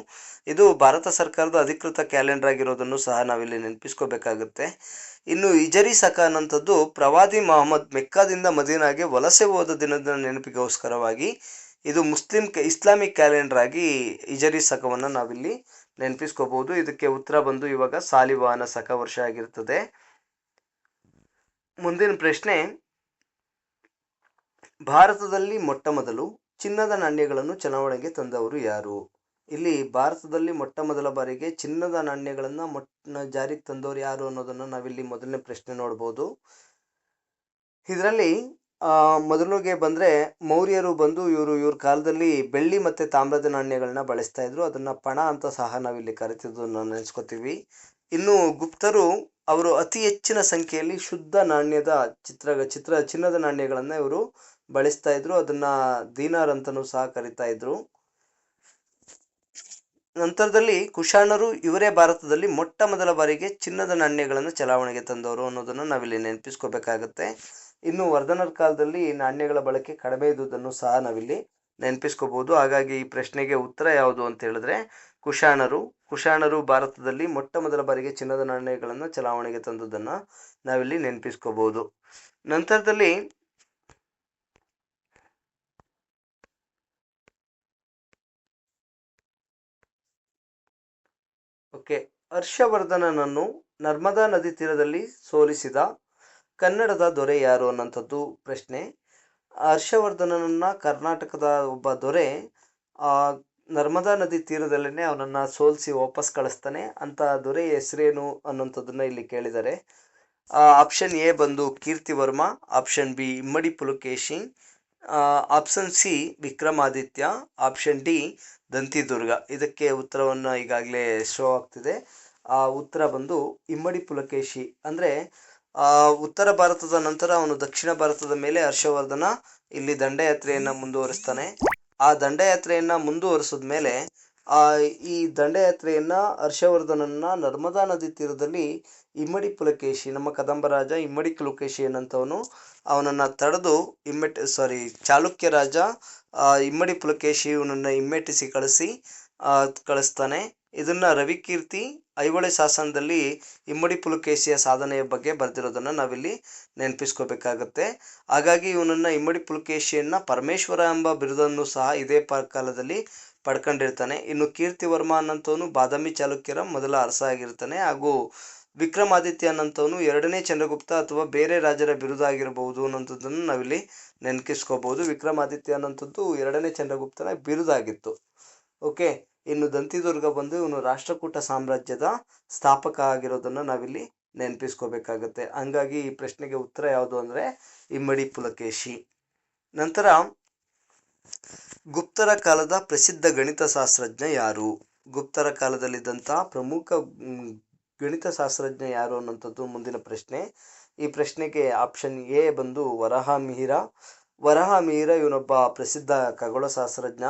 ಇದು ಭಾರತ ಸರ್ಕಾರದ ಅಧಿಕೃತ ಕ್ಯಾಲೆಂಡರ್ ಆಗಿರೋದನ್ನು ಸಹ ನಾವಿಲ್ಲಿ ನೆನಪಿಸ್ಕೋಬೇಕಾಗುತ್ತೆ. ಇನ್ನು ಹಿಜರಿ ಶಕ ಅನ್ನೋಂಥದ್ದು ಪ್ರವಾದಿ ಮೊಹಮ್ಮದ್ ಮೆಕ್ಕಾದಿಂದ ಮದೀನಾಗೆ ವಲಸೆ ಹೋದ ದಿನದ ನೆನಪಿಗೋಸ್ಕರವಾಗಿ ಇದು ಇಸ್ಲಾಮಿಕ್ ಕ್ಯಾಲೆಂಡರ್ ಆಗಿ ಹಿಜರಿ ಶಕವನ್ನು ನಾವಿಲ್ಲಿ ನೆನಪಿಸ್ಕೋಬಹುದು. ಇದಕ್ಕೆ ಉತ್ತರ ಬಂದು ಇವಾಗ ಸಾಲಿವಾಹನ ಶಕ ವರ್ಷ ಆಗಿರ್ತದೆ. ಮುಂದಿನ ಪ್ರಶ್ನೆ, ಭಾರತದಲ್ಲಿ ಮೊಟ್ಟ ಮೊದಲು ಚಿನ್ನದ ನಾಣ್ಯಗಳನ್ನು ಚಲಾವಣೆಗೆ ತಂದವರು ಯಾರು? ಇಲ್ಲಿ ಭಾರತದಲ್ಲಿ ಮೊಟ್ಟ ಮೊದಲ ಬಾರಿಗೆ ಚಿನ್ನದ ನಾಣ್ಯಗಳನ್ನು ಜಾರಿಗೆ ತಂದವರು ಯಾರು ಅನ್ನೋದನ್ನು ನಾವಿಲ್ಲಿ ಮೊದಲನೇ ಪ್ರಶ್ನೆ ನೋಡ್ಬೋದು. ಇದರಲ್ಲಿ ಮೊದಲಿಗೆ ಬಂದರೆ ಮೌರ್ಯರು ಬಂದು ಇವ್ರ ಕಾಲದಲ್ಲಿ ಬೆಳ್ಳಿ ಮತ್ತು ತಾಮ್ರದ ನಾಣ್ಯಗಳನ್ನ ಬಳಸ್ತಾ ಇದ್ರು. ಅದನ್ನು ಪಣ ಅಂತ ಸಹ ನಾವಿಲ್ಲಿ ಕರಿತಿದ್ದನ್ನು ನೆನೆಸ್ಕೋತೀವಿ. ಇನ್ನು ಗುಪ್ತರು ಅವರು ಅತಿ ಹೆಚ್ಚಿನ ಸಂಖ್ಯೆಯಲ್ಲಿ ಶುದ್ಧ ನಾಣ್ಯದ ಚಿನ್ನದ ನಾಣ್ಯಗಳನ್ನು ಇವರು ಬಳಸ್ತಾ ಇದ್ರು. ಅದನ್ನ ದೀನಾರ್ ಅಂತಲೂ ಸಹ ಕರಿತಾ ಇದ್ರು. ನಂತರದಲ್ಲಿ ಕುಶಾಣರು ಇವರೇ ಭಾರತದಲ್ಲಿ ಮೊಟ್ಟ ಮೊದಲ ಬಾರಿಗೆ ಚಿನ್ನದ ನಾಣ್ಯಗಳನ್ನು ಚಲಾವಣೆಗೆ ತಂದವರು ಅನ್ನೋದನ್ನು ನಾವಿಲ್ಲಿ ನೆನಪಿಸ್ಕೋಬೇಕಾಗತ್ತೆ. ಇನ್ನು ವರ್ಧನರ ಕಾಲದಲ್ಲಿ ನಾಣ್ಯಗಳ ಬಳಕೆ ಕಡಿಮೆ ಇದ್ದುದನ್ನು ಸಹ ನಾವಿಲ್ಲಿ ನೆನಪಿಸ್ಕೋಬಹುದು. ಹಾಗಾಗಿ ಈ ಪ್ರಶ್ನೆಗೆ ಉತ್ತರ ಯಾವುದು ಅಂತ ಹೇಳಿದ್ರೆ ಕುಶಾಣರು ಭಾರತದಲ್ಲಿ ಮೊಟ್ಟ ಮೊದಲ ಬಾರಿಗೆ ಚಿನ್ನದ ನಾಣ್ಯಗಳನ್ನು ಚಲಾವಣೆಗೆ ತಂದುದನ್ನು ನಾವಿಲ್ಲಿ ನೆನಪಿಸ್ಕೋಬಹುದು. ನಂತರದಲ್ಲಿ ಹರ್ಷವರ್ಧನನನ್ನು ನರ್ಮದಾ ನದಿ ತೀರದಲ್ಲಿ ಸೋಲಿಸಿದ ಕನ್ನಡದ ದೊರೆ ಯಾರು ಅನ್ನೋಂಥದ್ದು ಪ್ರಶ್ನೆ. ಹರ್ಷವರ್ಧನನನ್ನ ಕರ್ನಾಟಕದ ಒಬ್ಬ ದೊರೆ ನರ್ಮದಾ ನದಿ ತೀರದಲ್ಲೇ ಅವನನ್ನು ಸೋಲಿಸಿ ವಾಪಸ್ ಕಳಿಸ್ತಾನೆ. ಅಂತ ದೊರೆ ಹೆಸರೇನು ಅನ್ನೋಂಥದ್ದನ್ನ ಇಲ್ಲಿ ಕೇಳಿದ್ದಾರೆ. ಆಪ್ಷನ್ ಎ ಬಂದು ಕೀರ್ತಿವರ್ಮ, ಆಪ್ಷನ್ ಬಿ ಇಮ್ಮಡಿ Pulakeshi, option C Vikramaditya, option D Dantidurga. ಇದಕ್ಕೆ ಉತ್ತರವನ್ನು ಈಗಾಗಲೇ ಶೋ ಆಗ್ತಿದೆ. ಉತ್ತರ ಬಂದು ಇಮ್ಮಡಿ ಪುಲಕೇಶಿ. ಅಂದರೆ ಉತ್ತರ ಭಾರತದ ನಂತರ ಅವನು ದಕ್ಷಿಣ ಭಾರತದ ಮೇಲೆ ಹರ್ಷವರ್ಧನ ಇಲ್ಲಿ ದಂಡಯಾತ್ರೆಯನ್ನು ಮುಂದುವರಿಸ್ತಾನೆ. ಆ ದಂಡಯಾತ್ರೆಯನ್ನು ಮುಂದುವರಿಸಿದ ಮೇಲೆ ಈ ದಂಡಯಾತ್ರೆಯನ್ನ ಹರ್ಷವರ್ಧನನ್ನ ನರ್ಮದಾ ನದಿ ತೀರದಲ್ಲಿ ಇಮ್ಮಡಿ ಪುಲಕೇಶಿ, ನಮ್ಮ ಕದಂಬ ರಾಜ ಇಮ್ಮಡಿ ಪುಲಕೇಶಿ ಏನಂತವನು ಅವನನ್ನ ತಡೆದು ಚಾಲುಕ್ಯ ರಾಜ ಇಮ್ಮಡಿ ಪುಲಕೇಶಿ ಇವನನ್ನ ಹಿಮ್ಮೆಟ್ಟಿಸಿ ಕಳಿಸ್ತಾನೆ. ಇದನ್ನ ರವಿಕೀರ್ತಿ ಐಹೊಳೆ ಶಾಸನದಲ್ಲಿ ಇಮ್ಮಡಿ ಪುಲಕೇಶಿಯ ಸಾಧನೆಯ ಬಗ್ಗೆ ಬರೆದಿರೋದನ್ನ ನಾವಿಲ್ಲಿ ನೆನಪಿಸ್ಕೋಬೇಕಾಗತ್ತೆ. ಹಾಗಾಗಿ ಇವನನ್ನ ಇಮ್ಮಡಿ ಪುಲಕೇಶಿಯನ್ನ ಪರಮೇಶ್ವರ ಎಂಬ ಬಿರುದನ್ನು ಸಹ ಇದೇ ಕಾಲದಲ್ಲಿ ಪಡ್ಕೊಂಡಿರ್ತಾನೆ. ಇನ್ನು ಕೀರ್ತಿವರ್ಮ ಅನ್ನಂತವನು ಬಾದಾಮಿ ಚಾಲುಕ್ಯರ ಮೊದಲ ಅರಸ ಆಗಿರ್ತಾನೆ. ಹಾಗೂ ವಿಕ್ರಮಾದಿತ್ಯ ಅನ್ನಂತವನು ಎರಡನೇ ಚಂದ್ರಗುಪ್ತ ಅಥವಾ ಬೇರೆ ರಾಜರ ಬಿರುದ ಆಗಿರಬಹುದು ಅನ್ನೋಂಥದ್ದನ್ನು ನಾವಿಲ್ಲಿ ನೆನಪಿಸ್ಕೋಬಹುದು. ವಿಕ್ರಮಾದಿತ್ಯ ಅನ್ನೋಂಥದ್ದು ಎರಡನೇ ಚಂದ್ರಗುಪ್ತನ ಬಿರುದಾಗಿತ್ತು. ಓಕೆ, ಇನ್ನು ದಂತಿದುರ್ಗ ಬಂದು ಇವನು ರಾಷ್ಟ್ರಕೂಟ ಸಾಮ್ರಾಜ್ಯದ ಸ್ಥಾಪಕ ಆಗಿರೋದನ್ನ ನಾವಿಲ್ಲಿ ನೆನಪಿಸ್ಕೋಬೇಕಾಗತ್ತೆ. ಹಂಗಾಗಿ ಈ ಪ್ರಶ್ನೆಗೆ ಉತ್ತರ ಯಾವುದು ಅಂದ್ರೆ ಇಮ್ಮಡಿ ಪುಲಕೇಶಿ. ನಂತರ ಗುಪ್ತರ ಕಾಲದ ಪ್ರಸಿದ್ಧ ಗಣಿತಶಾಸ್ತ್ರಜ್ಞ ಯಾರು? ಗುಪ್ತರ ಕಾಲದಲ್ಲಿದ್ದಂತಹ ಪ್ರಮುಖ ಗಣಿತಶಾಸ್ತ್ರಜ್ಞ ಯಾರು ಅನ್ನೋಂಥದ್ದು ಮುಂದಿನ ಪ್ರಶ್ನೆ. ಈ ಪ್ರಶ್ನೆಗೆ ಆಪ್ಷನ್ ಎ ಬಂದು ವರಾಹಮಿಹಿರ. ವರಾಹಮಿಹಿರ ಇವನೊಬ್ಬ ಪ್ರಸಿದ್ಧ ಖಗೋಳಶಾಸ್ತ್ರಜ್ಞ.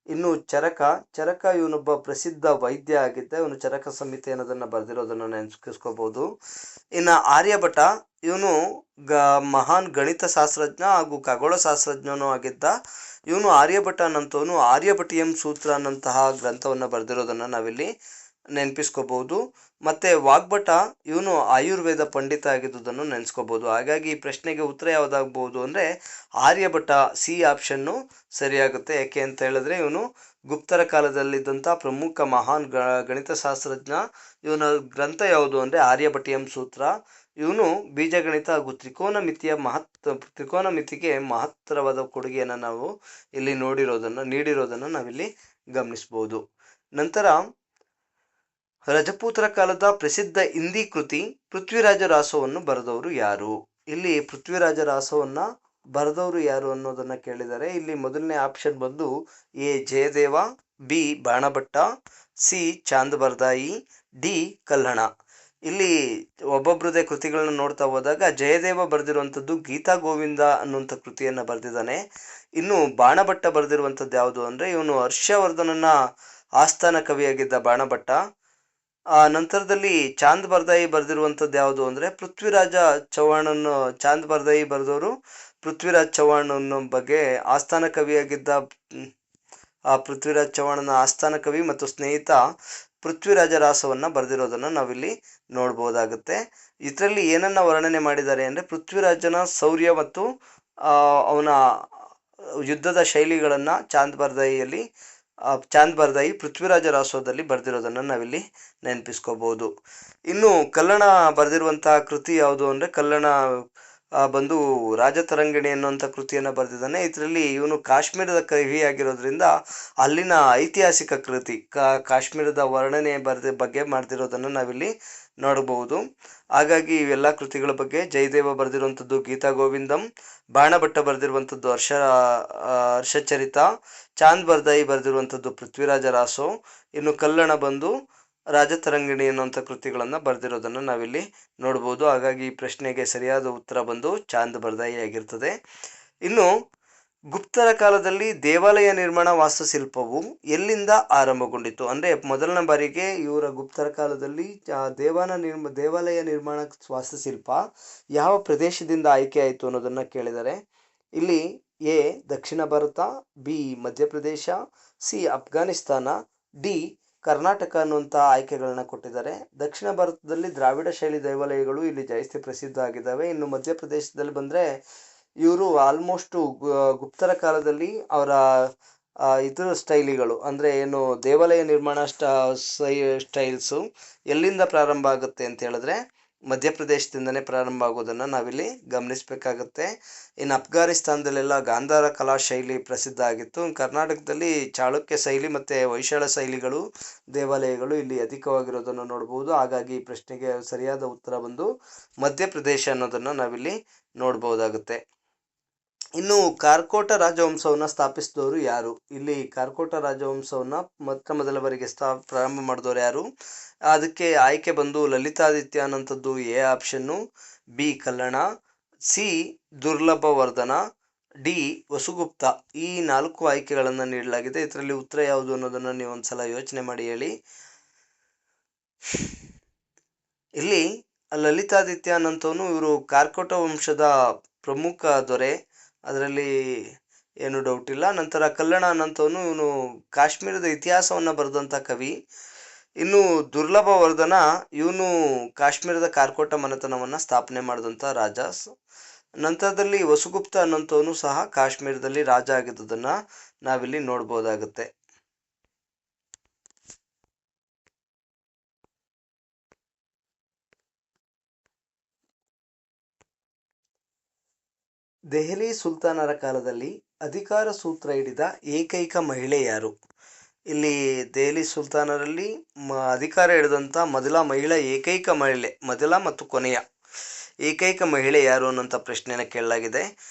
ಇನ್ನು ಚರಕ ಇವನೊಬ್ಬ ಪ್ರಸಿದ್ಧ ವೈದ್ಯ ಆಗಿದ್ದ. ಇವನು ಚರಕ ಸಂಹಿತೆ ಅನ್ನೋದನ್ನ ಬರೆದಿರೋದನ್ನ ನೆನಪಿಸ್ಕೋಬಹುದು. ಇನ್ನು ಆರ್ಯಭಟ ಇವನು ಮಹಾನ್ ಗಣಿತಶಾಸ್ತ್ರಜ್ಞ ಹಾಗೂ ಖಗೋಳಶಾಸ್ತ್ರಜ್ಞನೂ ಆಗಿದ್ದ. ಇವನು ಆರ್ಯಭಟ ಅನ್ನಂತವನು ಆರ್ಯಭಟಿಯಂ ಸೂತ್ರ ಅನ್ನಂತಹ ಗ್ರಂಥವನ್ನು ಬರೆದಿರೋದನ್ನ ನಾವಿಲ್ಲಿ ನೆನಪಿಸ್ಕೋಬಹುದು. ಮತ್ತೆ ವಾಗ್ಭಟ ಇವನು ಆಯುರ್ವೇದ ಪಂಡಿತ ಆಗಿದ್ದುದನ್ನು ನೆನೆಸ್ಕೋಬಹುದು. ಹಾಗಾಗಿ ಈ ಪ್ರಶ್ನೆಗೆ ಉತ್ತರ ಯಾವ್ದಾಗಬಹುದು ಅಂದ್ರೆ ಆರ್ಯಭಟ, ಸಿ ಆಪ್ಷನ್ನು ಸರಿಯಾಗುತ್ತೆ. ಯಾಕೆ ಅಂತ ಹೇಳಿದ್ರೆ ಇವನು ಗುಪ್ತರ ಕಾಲದಲ್ಲಿದ್ದಂಥ ಪ್ರಮುಖ ಮಹಾನ್ ಗಣಿತಶಾಸ್ತ್ರಜ್ಞ. ಇವನ ಗ್ರಂಥ ಯಾವುದು ಅಂದ್ರೆ ಆರ್ಯಭಟಿಯಂ ಸೂತ್ರ. ಇವನು ಬೀಜಗಣಿತ ಹಾಗೂ ತ್ರಿಕೋನಮಿತಿಗೆ ಮಹತ್ತರವಾದ ಕೊಡುಗೆಯನ್ನು ನಾವು ಇಲ್ಲಿ ನೀಡಿರೋದನ್ನ ನಾವಿಲ್ಲಿ ಗಮನಿಸಬಹುದು. ನಂತರ ರಜಪೂತರ ಕಾಲದ ಪ್ರಸಿದ್ಧ ಹಿಂದಿ ಕೃತಿ ಪೃಥ್ವಿರಾಜ ರಾಸೋವನ್ನು ಬರೆದವರು ಯಾರು? ಇಲ್ಲಿ ಪೃಥ್ವಿರಾಜ ರಾಸವನ್ನ ಬರೆದವರು ಯಾರು ಅನ್ನೋದನ್ನ ಕೇಳಿದ್ದಾರೆ. ಇಲ್ಲಿ ಮೊದಲನೇ ಆಪ್ಷನ್ ಬಂದು A Jayadeva, B Banabhatta, C Chand Bardai, D Kalhana. ಇಲ್ಲಿ ಒಬ್ಬೊಬ್ರದೇ ಕೃತಿಗಳನ್ನ ನೋಡ್ತಾ ಹೋದಾಗ ಜಯದೇವ ಬರೆದಿರುವಂಥದ್ದು ಗೀತಾ ಗೋವಿಂದ ಅನ್ನುವಂಥ ಕೃತಿಯನ್ನ ಬರೆದಿದ್ದಾನೆ. ಇನ್ನು ಬಾಣಭಟ್ಟ ಬರೆದಿರುವಂಥದ್ದು ಯಾವುದು ಅಂದ್ರೆ ಇವನು ಹರ್ಷವರ್ಧನನ ಆಸ್ಥಾನ ಕವಿಯಾಗಿದ್ದ ಬಾಣಭಟ್ಟ. ನಂತರದಲ್ಲಿ ಚಾಂದ್ ಬರ್ದಾಯಿ ಬರೆದಿರುವಂಥದ್ದು ಯಾವುದು ಅಂದ್ರೆ ಪೃಥ್ವಿರಾಜ ಚೌಹಾಣನ್ನು. ಚಾಂದ್ ಬರ್ದಾಯಿ ಬರೆದವರು ಪೃಥ್ವಿರಾಜ್ ಚೌಹಾಣ್ ಅನ್ನೋ ಬಗ್ಗೆ ಆಸ್ಥಾನ ಕವಿಯಾಗಿದ್ದ. ಪೃಥ್ವಿರಾಜ್ ಚೌಹಾಣನ ಆಸ್ಥಾನ ಕವಿ ಮತ್ತು ಸ್ನೇಹಿತ ಪೃಥ್ವಿರಾಜ ರಾಸವನ್ನ ಬರೆದಿರೋದನ್ನ ನಾವಿಲ್ಲಿ ನೋಡ್ಬೋದಾಗುತ್ತೆ. ಇದರಲ್ಲಿ ಏನನ್ನ ವರ್ಣನೆ ಮಾಡಿದ್ದಾರೆ ಅಂದ್ರೆ ಪೃಥ್ವಿರಾಜನ ಶೌರ್ಯ ಮತ್ತು ಅವನ ಯುದ್ಧದ ಶೈಲಿಗಳನ್ನ ಚಾಂದ್ ಬರ್ದಾಯಿ ಪೃಥ್ವಿರಾಜ ರಾಸೋದಲ್ಲಿ ಬರೆದಿರೋದನ್ನ ನಾವಿಲ್ಲಿ ನೆನಪಿಸ್ಕೋಬಹುದು. ಇನ್ನು ಕಲ್ಲಣ ಬರೆದಿರುವಂತಹ ಕೃತಿ ಯಾವುದು ಅಂದ್ರೆ ಕಲ್ಲಣ ಬಂದು ರಾಜತರಂಗಿಣಿ ಅನ್ನುವಂಥ ಕೃತಿಯನ್ನ ಬರೆದಿದ್ದಾನೆ. ಇದರಲ್ಲಿ ಇವನು ಕಾಶ್ಮೀರದ ಕವಿ ಆಗಿರೋದ್ರಿಂದ ಅಲ್ಲಿನ ಐತಿಹಾಸಿಕ ಕೃತಿ ಕಾಶ್ಮೀರದ ವರ್ಣನೆ ಬಗ್ಗೆ ಮಾಡ್ತಿರೋದನ್ನ ನಾವಿಲ್ಲಿ ನೋಡಬಹುದು. ಹಾಗಾಗಿ ಇವೆಲ್ಲ ಕೃತಿಗಳ ಬಗ್ಗೆ ಜಯದೇವ ಬರೆದಿರುವಂಥದ್ದು ಗೀತಾ ಗೋವಿಂದಂ, ಬಾಣಭಟ್ಟ ಬರೆದಿರುವಂಥದ್ದು ಹರ್ಷಚರಿತ, ಚಾಂದ್ ಬರ್ದಾಯಿ ಬರೆದಿರುವಂಥದ್ದು ಪೃಥ್ವಿರಾಜ ರಾಸೋ, ಇನ್ನು ಕಲ್ಲಣ ಬಂದು ರಾಜತರಂಗಿಣಿ ಅನ್ನುವಂಥ ಕೃತಿಗಳನ್ನ ಬರೆದಿರೋದನ್ನ ನಾವಿಲ್ಲಿ ನೋಡ್ಬೋದು. ಹಾಗಾಗಿ ಈ ಪ್ರಶ್ನೆಗೆ ಸರಿಯಾದ ಉತ್ತರ ಬಂದು ಚಾಂದ್ ಬರ್ದಾಯಿ ಆಗಿರ್ತದೆ. ಇನ್ನು ಗುಪ್ತರ ಕಾಲದಲ್ಲಿ ದೇವಾಲಯ ನಿರ್ಮಾಣ ವಾಸ್ತುಶಿಲ್ಪವು ಎಲ್ಲಿಂದ ಆರಂಭಗೊಂಡಿತು ಅಂದ್ರೆ ಮೊದಲನೇ ಬಾರಿಗೆ ಇವರ ಗುಪ್ತರ ಕಾಲದಲ್ಲಿ ದೇವಾಲಯ ನಿರ್ಮಾಣ ವಾಸ್ತುಶಿಲ್ಪ ಯಾವ ಪ್ರದೇಶದಿಂದ ಆಯ್ಕೆ ಆಯಿತು ಅನ್ನೋದನ್ನ ಕೇಳಿದ್ದಾರೆ. ಇಲ್ಲಿ A Dakshina Bharat, B Madhya Pradesh, C Afghanistan, D Karnataka ಅನ್ನುವಂಥ ಆಯ್ಕೆಗಳನ್ನ ಕೊಟ್ಟಿದ್ದಾರೆ. ದಕ್ಷಿಣ ಭಾರತದಲ್ಲಿ ದ್ರಾವಿಡ ಶೈಲಿ ದೇವಾಲಯಗಳು ಇಲ್ಲಿ ಜಾಸ್ತಿ ಪ್ರಸಿದ್ಧ ಆಗಿದ್ದಾವೆ. ಇನ್ನು ಮಧ್ಯಪ್ರದೇಶದಲ್ಲಿ ಬಂದ್ರೆ ಇವರು ಆಲ್ಮೋಸ್ಟ್ ಗುಪ್ತರ ಕಾಲದಲ್ಲಿ ಅವರ ಇತರ ಸ್ಟೈಲಿಗಳು ಅಂದ್ರೆ ಏನು ದೇವಾಲಯ ನಿರ್ಮಾಣ ಸ್ಟೈಲ್ಸು ಎಲ್ಲಿಂದ ಪ್ರಾರಂಭ ಆಗುತ್ತೆ ಅಂತ ಹೇಳಿದ್ರೆ ಮಧ್ಯಪ್ರದೇಶದಿಂದನೇ ಪ್ರಾರಂಭ ಆಗೋದನ್ನ ನಾವಿಲ್ಲಿ ಗಮನಿಸಬೇಕಾಗತ್ತೆ. ಇನ್ನು ಅಫ್ಘಾನಿಸ್ತಾನದಲ್ಲೆಲ್ಲ ಗಾಂಧಾರ ಕಲಾ ಶೈಲಿ ಪ್ರಸಿದ್ಧ ಆಗಿತ್ತು. ಕರ್ನಾಟಕದಲ್ಲಿ ಚಾಳುಕ್ಯ ಶೈಲಿ ಮತ್ತೆ ಹೊಯ್ಸಳ ಶೈಲಿಗಳು ದೇವಾಲಯಗಳು ಇಲ್ಲಿ ಅಧಿಕವಾಗಿರೋದನ್ನು ನೋಡಬಹುದು. ಹಾಗಾಗಿ ಈ ಪ್ರಶ್ನೆಗೆ ಸರಿಯಾದ ಉತ್ತರ ಬಂದು ಮಧ್ಯಪ್ರದೇಶ ಅನ್ನೋದನ್ನ ನಾವಿಲ್ಲಿ ನೋಡ್ಬೋದಾಗುತ್ತೆ. ಇನ್ನು ಕಾರ್ಕೋಟ ರಾಜವಂಶವನ್ನ ಸ್ಥಾಪಿಸಿದವರು ಯಾರು? ಇಲ್ಲಿ ಕಾರ್ಕೋಟ ರಾಜವಂಶವನ್ನ ಮೊದಲ ಬಾರಿಗೆ ಪ್ರಾರಂಭ ಮಾಡಿದವರು ಯಾರು? ಅದಕ್ಕೆ ಆಯ್ಕೆ ಬಂದು ಲಲಿತಾದಿತ್ಯ ಅನ್ನೋಂಥದ್ದು ಎ ಆಪ್ಷನ್ನು, B Kalhana, C Durlabhavardhana, D Vasugupta. ಈ 4 ಆಯ್ಕೆಗಳನ್ನು ನೀಡಲಾಗಿದೆ. ಇದರಲ್ಲಿ ಉತ್ತರ ಯಾವುದು ಅನ್ನೋದನ್ನು ನೀವು ಒಂದ್ಸಲ ಯೋಚನೆ ಮಾಡಿ ಹೇಳಿ. ಇಲ್ಲಿ ಲಲಿತಾದಿತ್ಯ ಅನ್ನಂತವನು ಇವರು ಕಾರ್ಕೋಟ ವಂಶದ ಪ್ರಮುಖ ದೊರೆ, ಅದರಲ್ಲಿ ಏನು ಡೌಟ್ ಇಲ್ಲ. ನಂತರ ಕಲ್ಲಣ ಅನ್ನಂತವನು ಇವನು ಕಾಶ್ಮೀರದ ಇತಿಹಾಸವನ್ನ ಬರೆದಂತ ಕವಿ. ಇನ್ನು ದುರ್ಲಭ ವರ್ಧನ ಇವನು ಕಾಶ್ಮೀರದ ಕಾರ್ಕೋಟ ಮನೆತನವನ್ನ ಸ್ಥಾಪನೆ ಮಾಡಿದಂತ ರಾಜ. ನಂತರದಲ್ಲಿ ವಸುಗುಪ್ತ ಅನ್ನಂತವನು ಸಹ ಕಾಶ್ಮೀರದಲ್ಲಿ ರಾಜ ಆಗಿದ್ದುದನ್ನ ನಾವಿಲ್ಲಿ ನೋಡ್ಬೋದಾಗುತ್ತೆ. ದೆಹಲಿ ಸುಲ್ತಾನರ ಕಾಲದಲ್ಲಿ ಅಧಿಕಾರ ಸೂತ್ರ ಹಿಡಿದ ಏಕೈಕ ಮಹಿಳೆ ಯಾರು? ಇಲ್ಲಿ ದೆಹಲಿ ಸುಲ್ತಾನರಲ್ಲಿ ಅಧಿಕಾರ ಹಿಡಿದಂತ ಮೊದಲ ಮಹಿಳಾ ಏಕೈಕ ಮಹಿಳೆ, ಮೊದಲ ಮತ್ತು ಕೊನೆಯ ಏಕೈಕ ಮಹಿಳೆ ಯಾರು ಅನ್ನೋಂಥ ಪ್ರಶ್ನೆನ ಕೇಳಲಾಗಿದೆ.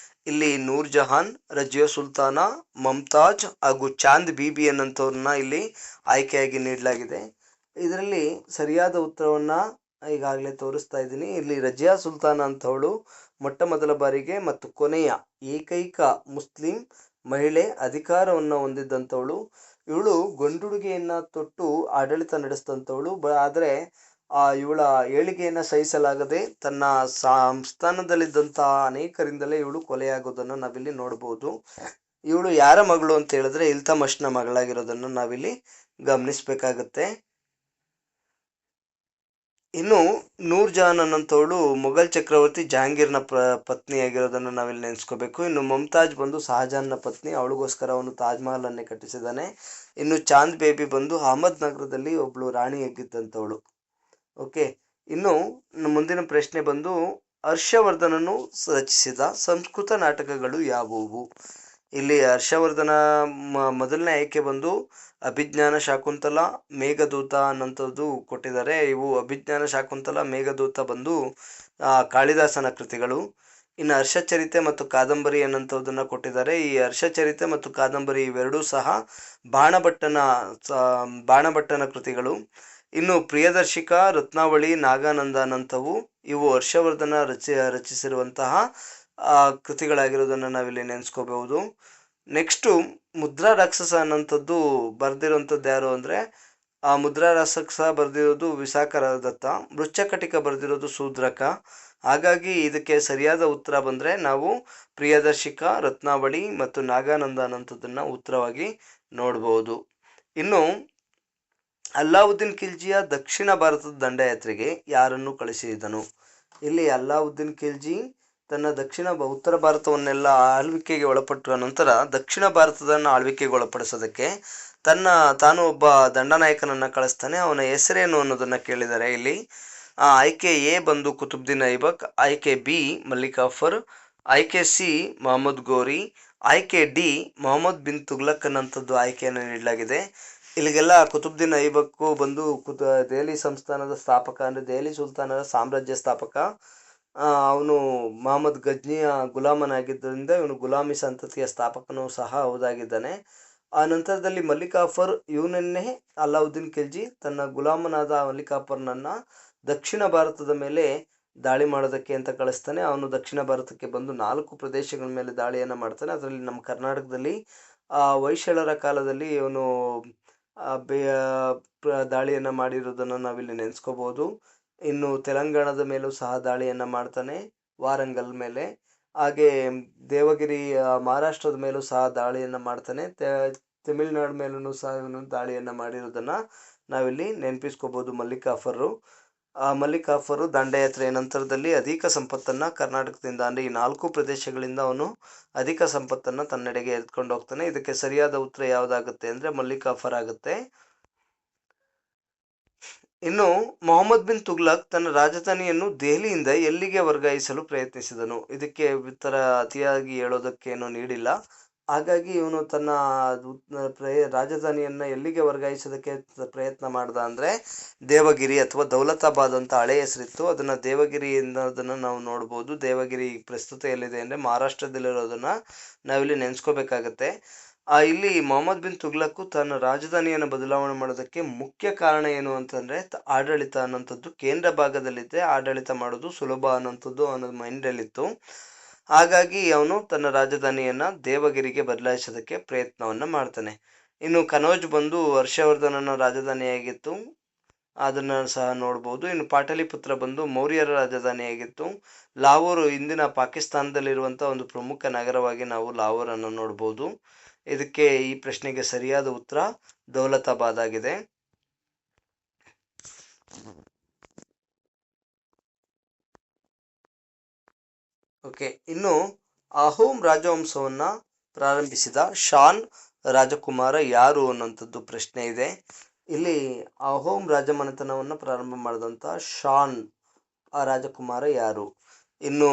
ಇಲ್ಲಿ ನೂರ್ ಜಹಾನ್, ರಜಿಯಾ ಸುಲ್ತಾನ, ಮಮ್ತಾಜ್ ಹಾಗೂ ಚಾಂದ್ ಬೀಬಿ ಅನ್ನಂಥವ್ರನ್ನ ಇಲ್ಲಿ ಆಯ್ಕೆಯಾಗಿ ನೀಡಲಾಗಿದೆ. ಇದರಲ್ಲಿ ಸರಿಯಾದ ಉತ್ತರವನ್ನ ಈಗಾಗಲೇ ತೋರಿಸ್ತಾ ಇದ್ದೀನಿ. ಇಲ್ಲಿ ರಜಿಯಾ ಸುಲ್ತಾನ ಅಂತವಳು ಮೊಟ್ಟ ಮೊದಲ ಬಾರಿಗೆ ಮತ್ತು ಕೊನೆಯ ಏಕೈಕ ಮುಸ್ಲಿಂ ಮಹಿಳೆ ಅಧಿಕಾರವನ್ನ ಹೊಂದಿದ್ದಂಥವಳು. ಇವಳು ಗಂಡುಡುಗೆಯನ್ನ ತೊಟ್ಟು ಆಡಳಿತ ನಡೆಸಿದಂಥವಳು. ಆದರೆ ಇವಳ ಏಳಿಗೆಯನ್ನ ಸಹಿಸಲಾಗದೆ ತನ್ನ ಸಂಸ್ಥಾನದಲ್ಲಿದ್ದಂತಹ ಅನೇಕರಿಂದಲೇ ಇವಳು ಕೊಲೆಯಾಗೋದನ್ನು ನಾವಿಲ್ಲಿ ನೋಡಬಹುದು. ಇವಳು ಯಾರ ಮಗಳು ಅಂತ ಹೇಳಿದ್ರೆ ಇಲ್ತಮಶ್ನ ಮಗಳಾಗಿರೋದನ್ನು ನಾವಿಲ್ಲಿ ಗಮನಿಸ್ಬೇಕಾಗತ್ತೆ. ಇನ್ನು ನೂರ್ ಜಹಾನ್ ಅನ್ನಂತವಳು ಮೊಘಲ್ ಚಕ್ರವರ್ತಿ ಜಹಾಂಗೀರ್ನ ಪತ್ನಿಯಾಗಿರೋದನ್ನು ನಾವಿಲ್ಲಿ ನೆನೆಸ್ಕೋಬೇಕು. ಇನ್ನು ಮಮ್ತಾಜ್ ಬಂದು ಶಹಜಾನ್ನ ಪತ್ನಿ, ಅವಳಿಗೋಸ್ಕರ ಅವನು ತಾಜ್ ಮಹಲ್ ಅನ್ನೇ ಕಟ್ಟಿಸಿದ್ದಾನೆ. ಇನ್ನು ಚಾಂದ್ ಬೇಬಿ ಬಂದು ಅಹಮದ್ ನಗರದಲ್ಲಿ ಒಬ್ಳು ರಾಣಿಯಾಗಿದ್ದಂಥವಳು. ಓಕೆ, ಇನ್ನು ಮುಂದಿನ ಪ್ರಶ್ನೆ ಬಂದು ಹರ್ಷವರ್ಧನನು ರಚಿಸಿದ ಸಂಸ್ಕೃತ ನಾಟಕಗಳು ಯಾವುವು? ಇಲ್ಲಿ ಹರ್ಷವರ್ಧನ ಮೊದಲನೇ ಆಯ್ಕೆ ಬಂದು ಅಭಿಜ್ಞಾನ ಶಾಕುಂತಲ, ಮೇಘದೂತ ಅನ್ನಂಥದ್ದು ಕೊಟ್ಟಿದ್ದಾರೆ. ಇವು ಅಭಿಜ್ಞಾನ ಶಾಕುಂತಲ, ಮೇಘದೂತ ಬಂದು ಕಾಳಿದಾಸನ ಕೃತಿಗಳು. ಇನ್ನು ಹರ್ಷಚರಿತೆ ಮತ್ತು ಕಾದಂಬರಿ ಅನ್ನಂಥದ್ದನ್ನ ಕೊಟ್ಟಿದ್ದಾರೆ. ಈ ಹರ್ಷಚರಿತೆ ಮತ್ತು ಕಾದಂಬರಿ ಇವೆರಡೂ ಸಹ ಬಾಣಭಟ್ಟನ ಕೃತಿಗಳು. ಇನ್ನು ಪ್ರಿಯದರ್ಶಿಕ, ರತ್ನಾವಳಿ, ನಾಗಾನಂದ ಅನ್ನಂಥವು ಇವು ಹರ್ಷವರ್ಧನ ರಚಿಸಿರುವಂತಹ ಕೃತಿಗಳಾಗಿರೋದನ್ನು ನಾವಿಲ್ಲಿ ನೆನೆಸ್ಕೋಬಹುದು. ನೆಕ್ಸ್ಟು ಮುದ್ರಾ ರಾಕ್ಷಸ ಅನ್ನಂಥದ್ದು ಬರ್ದಿರೋಂಥದ್ದು ಯಾರು ಅಂದರೆ ಮುದ್ರಾ ರಾಕ್ಷಸ ಬರ್ದಿರೋದು ವಿಸಾಖ ದತ್ತ, ಮೃಚ್ಛಕಟಿಕ ಬರ್ದಿರೋದು ಶೂದ್ರಕ. ಹಾಗಾಗಿ ಇದಕ್ಕೆ ಸರಿಯಾದ ಉತ್ತರ ಬಂದರೆ ನಾವು ಪ್ರಿಯದರ್ಶಿಕ, ರತ್ನಾವಳಿ ಮತ್ತು ನಾಗಾನಂದ ಅನ್ನಂಥದ್ದನ್ನು ಉತ್ತರವಾಗಿ ನೋಡ್ಬೋದು. ಇನ್ನು ಅಲ್ಲಾವುದ್ದೀನ್ ಖಿಲ್ಜಿಯ ದಕ್ಷಿಣ ಭಾರತದ ದಂಡಯಾತ್ರೆಗೆ ಯಾರನ್ನು ಕಳಿಸಿದನು? ಇಲ್ಲಿ ಅಲ್ಲಾವುದ್ದೀನ್ ಖಿಲ್ಜಿ ತನ್ನ ಉತ್ತರ ಭಾರತವನ್ನೆಲ್ಲ ಆಳ್ವಿಕೆಗೆ ಒಳಪಟ್ಟ ನಂತರ ದಕ್ಷಿಣ ಭಾರತದನ್ನು ಆಳ್ವಿಕೆಗೆ ಒಳಪಡಿಸೋದಕ್ಕೆ ತಾನು ಒಬ್ಬ ದಂಡನಾಯಕನನ್ನ ಕಳಿಸ್ತಾನೆ. ಅವನ ಹೆಸರೇನು ಅನ್ನೋದನ್ನ ಕೇಳಿದ್ದಾರೆ. ಇಲ್ಲಿ ಆಯ್ಕೆ ಎ ಬಂದು ಕುತುಬ್ದಿನ್ ಐಬಕ್, ಆಯ್ಕೆ ಬಿ ಮಲ್ಲಿಕ್ ಕಾಫರ್, ಆಯ್ಕೆ ಸಿ ಮೊಹಮ್ಮದ್ ಗೋರಿ, ಆಯ್ಕೆ ಡಿ ಮೊಹಮ್ಮದ್ ಬಿನ್ ತುಗ್ಲಕ್ ಅನ್ನಂಥದ್ದು ಆಯ್ಕೆಯನ್ನು ನೀಡಲಾಗಿದೆ. ಇಲ್ಲಿಗೆಲ್ಲ ಕುತುಬ್ದಿನ್ ಐಬಕ್ಕು ಬಂದು ದೆಹಲಿ ಸಂಸ್ಥಾನದ ಸ್ಥಾಪಕ, ಅಂದರೆ ದೆಹಲಿ ಸುಲ್ತಾನರ ಸಾಮ್ರಾಜ್ಯ ಸ್ಥಾಪಕ. ಅವನು ಮಹಮ್ಮದ್ ಗಜ್ನಿಯ ಗುಲಾಮನಾಗಿದ್ದರಿಂದ ಇವನು ಗುಲಾಮಿ ಸಂತತಿಯ ಸ್ಥಾಪಕನೂ ಸಹ ಹೌದಾಗಿದ್ದಾನೆ. ಆ ನಂತರದಲ್ಲಿ ಮಲ್ಲಿಕ್ ಕಾಫರ್ ಇವನನ್ನೇ ಅಲ್ಲಾವುದ್ದೀನ್ ಖಿಲ್ಜಿ ತನ್ನ ಗುಲಾಮನಾದ ಮಲ್ಲಿಕ್ ಕಾಫರ್ನನ್ನ ದಕ್ಷಿಣ ಭಾರತದ ಮೇಲೆ ದಾಳಿ ಮಾಡೋದಕ್ಕೆ ಅಂತ ಕಳಿಸ್ತಾನೆ. ಅವನು ದಕ್ಷಿಣ ಭಾರತಕ್ಕೆ ಬಂದು 4 ಪ್ರದೇಶಗಳ ಮೇಲೆ ದಾಳಿಯನ್ನು ಮಾಡ್ತಾನೆ. ಅದರಲ್ಲಿ ನಮ್ಮ ಕರ್ನಾಟಕದಲ್ಲಿ ಹೊಯ್ಸಳರ ಕಾಲದಲ್ಲಿ ಇವನು ದಾಳಿಯನ್ನು ಮಾಡಿರೋದನ್ನು ನಾವಿಲ್ಲಿ ನೆನೆಸ್ಕೋಬಹುದು. ಇನ್ನು ತೆಲಂಗಾಣದ ಮೇಲೂ ಸಹ ದಾಳಿಯನ್ನು ಮಾಡ್ತಾನೆ, ವಾರಂಗಲ್ ಮೇಲೆ. ಹಾಗೆ ದೇವಗಿರಿ ಮಹಾರಾಷ್ಟ್ರದ ಮೇಲೂ ಸಹ ದಾಳಿಯನ್ನು ಮಾಡ್ತಾನೆ. ತಮಿಳುನಾಡು ಮೇಲೂ ಸಹ ಇವನು ದಾಳಿಯನ್ನು ಮಾಡಿರೋದನ್ನು ನಾವಿಲ್ಲಿ ನೆನಪಿಸ್ಕೋಬಹುದು. ಮಲ್ಲಿಕ್ ಕಾಫರು ದಂಡಯಾತ್ರೆಯ ನಂತರದಲ್ಲಿ ಅಧಿಕ ಸಂಪತ್ತನ್ನು ಕರ್ನಾಟಕದಿಂದ, ಅಂದರೆ ಈ 4 ಪ್ರದೇಶಗಳಿಂದ ಅವನು ಅಧಿಕ ಸಂಪತ್ತನ್ನು ತನ್ನೆಡೆಗೆ ಎತ್ಕೊಂಡು ಹೋಗ್ತಾನೆ. ಇದಕ್ಕೆ ಸರಿಯಾದ ಉತ್ತರ ಯಾವುದಾಗುತ್ತೆ ಅಂದರೆ ಮಲ್ಲಿಕ್ ಕಾಫರ್ ಆಗುತ್ತೆ. ಇನ್ನು ಮೊಹಮ್ಮದ್ ಬಿನ್ ತುಗ್ಲಕ್ ತನ್ನ ರಾಜಧಾನಿಯನ್ನು ದೆಹಲಿಯಿಂದ ಎಲ್ಲಿಗೆ ವರ್ಗಾಯಿಸಲು ಪ್ರಯತ್ನಿಸಿದನು? ಇದಕ್ಕೆ ಉತ್ತರ ಅತಿಯಾಗಿ ಹೇಳೋದಕ್ಕೇನು ನೀಡಿಲ್ಲ. ಹಾಗಾಗಿ ಇವನು ತನ್ನ ರಾಜಧಾನಿಯನ್ನ ಎಲ್ಲಿಗೆ ವರ್ಗಾಯಿಸೋದಕ್ಕೆ ಪ್ರಯತ್ನ ಮಾಡ್ದ ಅಂದರೆ ದೇವಗಿರಿ ಅಥವಾ ದೌಲತಾಬಾದ್ ಅಂತ ಹಳೆ ಹೆಸರಿತ್ತು. ಅದನ್ನ ದೇವಗಿರಿ ಅನ್ನೋದನ್ನ ನಾವು ನೋಡ್ಬೋದು. ದೇವಗಿರಿ ಪ್ರಸ್ತುತ ಎಲ್ಲಿದೆ ಅಂದರೆ ಮಹಾರಾಷ್ಟ್ರದಲ್ಲಿರೋದನ್ನ ನಾವಿಲ್ಲಿ ನೆನೆಸ್ಕೋಬೇಕಾಗತ್ತೆ. ಇಲ್ಲಿ ಮೊಹಮ್ಮದ್ ಬಿನ್ ತುಗ್ಲಕ್ ತನ್ನ ರಾಜಧಾನಿಯನ್ನು ಬದಲಾವಣೆ ಮಾಡೋದಕ್ಕೆ ಮುಖ್ಯ ಕಾರಣ ಏನು ಅಂತಂದ್ರೆ ಆಡಳಿತ ಅನ್ನೋಂಥದ್ದು ಕೇಂದ್ರ ಭಾಗದಲ್ಲಿದ್ದರೆ ಆಡಳಿತ ಮಾಡೋದು ಸುಲಭ ಅನ್ನೋಂಥದ್ದು ಅವನ ಮೈಂಡಲ್ಲಿತ್ತು. ಹಾಗಾಗಿ ಅವನು ತನ್ನ ರಾಜಧಾನಿಯನ್ನ ದೇವಗಿರಿಗೆ ಬದಲಾಯಿಸೋದಕ್ಕೆ ಪ್ರಯತ್ನವನ್ನ ಮಾಡ್ತಾನೆ. ಇನ್ನು ಕನೌಜ್ ಬಂದು ಹರ್ಷವರ್ಧನನ ರಾಜಧಾನಿಯಾಗಿತ್ತು, ಅದನ್ನ ಸಹ ನೋಡ್ಬೋದು. ಇನ್ನು ಪಾಟಲಿಪುತ್ರ ಬಂದು ಮೌರ್ಯರ ರಾಜಧಾನಿಯಾಗಿತ್ತು. ಲಾಹೋರ್ ಇಂದಿನ ಪಾಕಿಸ್ತಾನದಲ್ಲಿರುವಂತಹ ಒಂದು ಪ್ರಮುಖ ನಗರವಾಗಿ ನಾವು ಲಾಹೋರ್ ಅನ್ನು ನೋಡ್ಬೋದು. ಇದಕ್ಕೆ ಈ ಪ್ರಶ್ನೆಗೆ ಸರಿಯಾದ ಉತ್ತರ ದೌಲತಾಬಾದ್ ಆಗಿದೆ. ಓಕೆ, ಇನ್ನು ಅಹೋಮ್ ರಾಜವಂಶವನ್ನ ಪ್ರಾರಂಭಿಸಿದ ಶಾನ್ ರಾಜಕುಮಾರ ಯಾರು ಅನ್ನೋಂಥದ್ದು ಪ್ರಶ್ನೆ ಇದೆ. ಇಲ್ಲಿ ಅಹೋಮ್ ರಾಜಮನೆತನವನ್ನ ಪ್ರಾರಂಭ ಮಾಡಿದಂತ ಶಾನ್ ಆ ರಾಜಕುಮಾರ ಯಾರು? ಇನ್ನು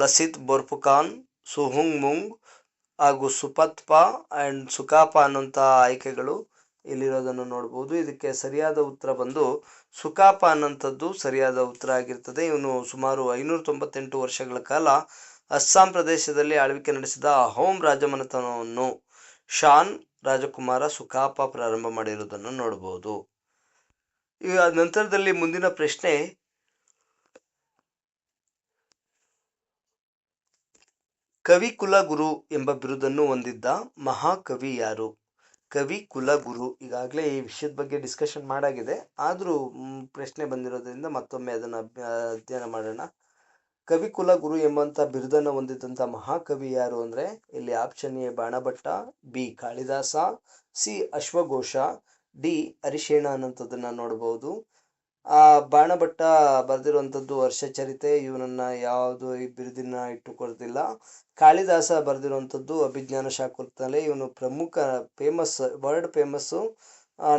ಲಸಿತ್ ಬೋರ್ಫುಕಾನ್, ಸುಹುಂಗ್ ಮುಂಗ್ ಹಾಗೂ ಸುಪತ್ಪಾ ಅಂಡ್ ಸುಕಾಪ ಅನ್ನುವಂಥ ಆಯ್ಕೆಗಳು ಇಲ್ಲಿರೋದನ್ನು ನೋಡ್ಬೋದು. ಇದಕ್ಕೆ ಸರಿಯಾದ ಉತ್ತರ ಬಂದು ಸುಕಾಪ ಅನ್ನೋಂಥದ್ದು ಸರಿಯಾದ ಉತ್ತರ ಆಗಿರ್ತದೆ. ಇವನು ಸುಮಾರು 598 ವರ್ಷಗಳ ಕಾಲ ಅಸ್ಸಾಂ ಪ್ರದೇಶದಲ್ಲಿ ಆಳ್ವಿಕೆ ನಡೆಸಿದ ಅಹೋಮ್ ರಾಜಮನೆತನವನ್ನು ಶಾನ್ ರಾಜಕುಮಾರ ಸುಕಾಪ ಪ್ರಾರಂಭ ಮಾಡಿರುವುದನ್ನು ನೋಡಬಹುದು. ಈಗ ನಂತರದಲ್ಲಿ ಮುಂದಿನ ಪ್ರಶ್ನೆ, ಕವಿ ಕುಲಗುರು ಎಂಬ ಬಿರುದನ್ನು ಹೊಂದಿದ್ದ ಮಹಾಕವಿ ಯಾರು? ಕವಿ ಕುಲಗುರು, ಈಗಾಗಲೇ ಈ ವಿಷಯದ ಬಗ್ಗೆ ಡಿಸ್ಕಷನ್ ಮಾಡಾಗಿದೆ, ಆದರೂ ಪ್ರಶ್ನೆ ಬಂದಿರೋದ್ರಿಂದ ಮತ್ತೊಮ್ಮೆ ಅದನ್ನು ಅಧ್ಯಯನ ಮಾಡೋಣ. ಕವಿ ಕುಲಗುರು ಎಂಬಂತ ಬಿರುದನ್ನು ಹೊಂದಿದ್ದಂಥ ಮಹಾಕವಿ ಯಾರು ಅಂದರೆ ಇಲ್ಲಿ option A Banabhatta, B Kalidasa, C ಅಶ್ವಘೋಷ, ಡಿ ಹರಿಶೇಣ ಅನ್ನೋಂಥದ್ದನ್ನ ನೋಡಬಹುದು. ಆ ಬಾಣಭಟ್ಟ ಬರೆದಿರುವಂಥದ್ದು ಹರ್ಷಚರಿತೆ, ಇವನನ್ನ ಯಾವುದು ಈ ಬಿರುದಿನ ಇಟ್ಟುಕೊಳ್ತಿಲ್ಲ. ಕಾಳಿದಾಸ ಬರೆದಿರುವಂಥದ್ದು ಅಭಿಜ್ಞಾನ ಶಾಕುಂತಲೆ, ಇವನು ಪ್ರಮುಖ ವರ್ಲ್ಡ್ ಫೇಮಸ್ಸು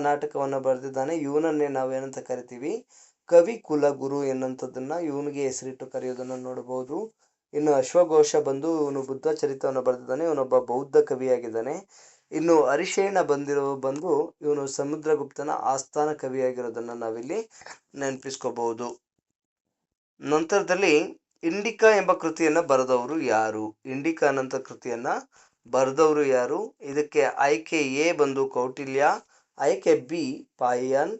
ನಾಟಕವನ್ನು ಬರೆದಿದ್ದಾನೆ. ಇವನನ್ನೇ ನಾವೇನಂತ ಕರಿತೀವಿ, ಕವಿ ಕುಲಗುರು ಎನ್ನುವಂಥದ್ದನ್ನ ಇವನಿಗೆ ಹೆಸರಿಟ್ಟು ಕರೆಯೋದನ್ನು ನೋಡಬಹುದು. ಇನ್ನು ಅಶ್ವಘೋಷ ಬಂದು ಇವನು ಬುದ್ಧ ಚರಿತವನ್ನು ಬರೆದಿದ್ದಾನೆ, ಇವನೊಬ್ಬ ಬೌದ್ಧ ಕವಿಯಾಗಿದ್ದಾನೆ. ಇನ್ನು ಹರಿಶೇಣ ಬಂದು ಇವನು ಸಮುದ್ರಗುಪ್ತನ ಆಸ್ಥಾನ ಕವಿಯಾಗಿರೋದನ್ನ ನಾವಿಲ್ಲಿ ನೆನಪಿಸ್ಕೋಬಹುದು. ನಂತರದಲ್ಲಿ ಇಂಡಿಕಾ ಎಂಬ ಕೃತಿಯನ್ನ ಬರೆದವರು ಯಾರು? ಇಂಡಿಕಾ ಅನ್ನಂತ ಕೃತಿಯನ್ನ ಬರೆದವರು ಯಾರು? ಇದಕ್ಕೆ ಆಯ್ಕೆ ಎ ಬಂದು ಕೌಟಿಲ್ಯ, ಆಯ್ಕೆ ಬಿ ಪಾಯಿಯನ್,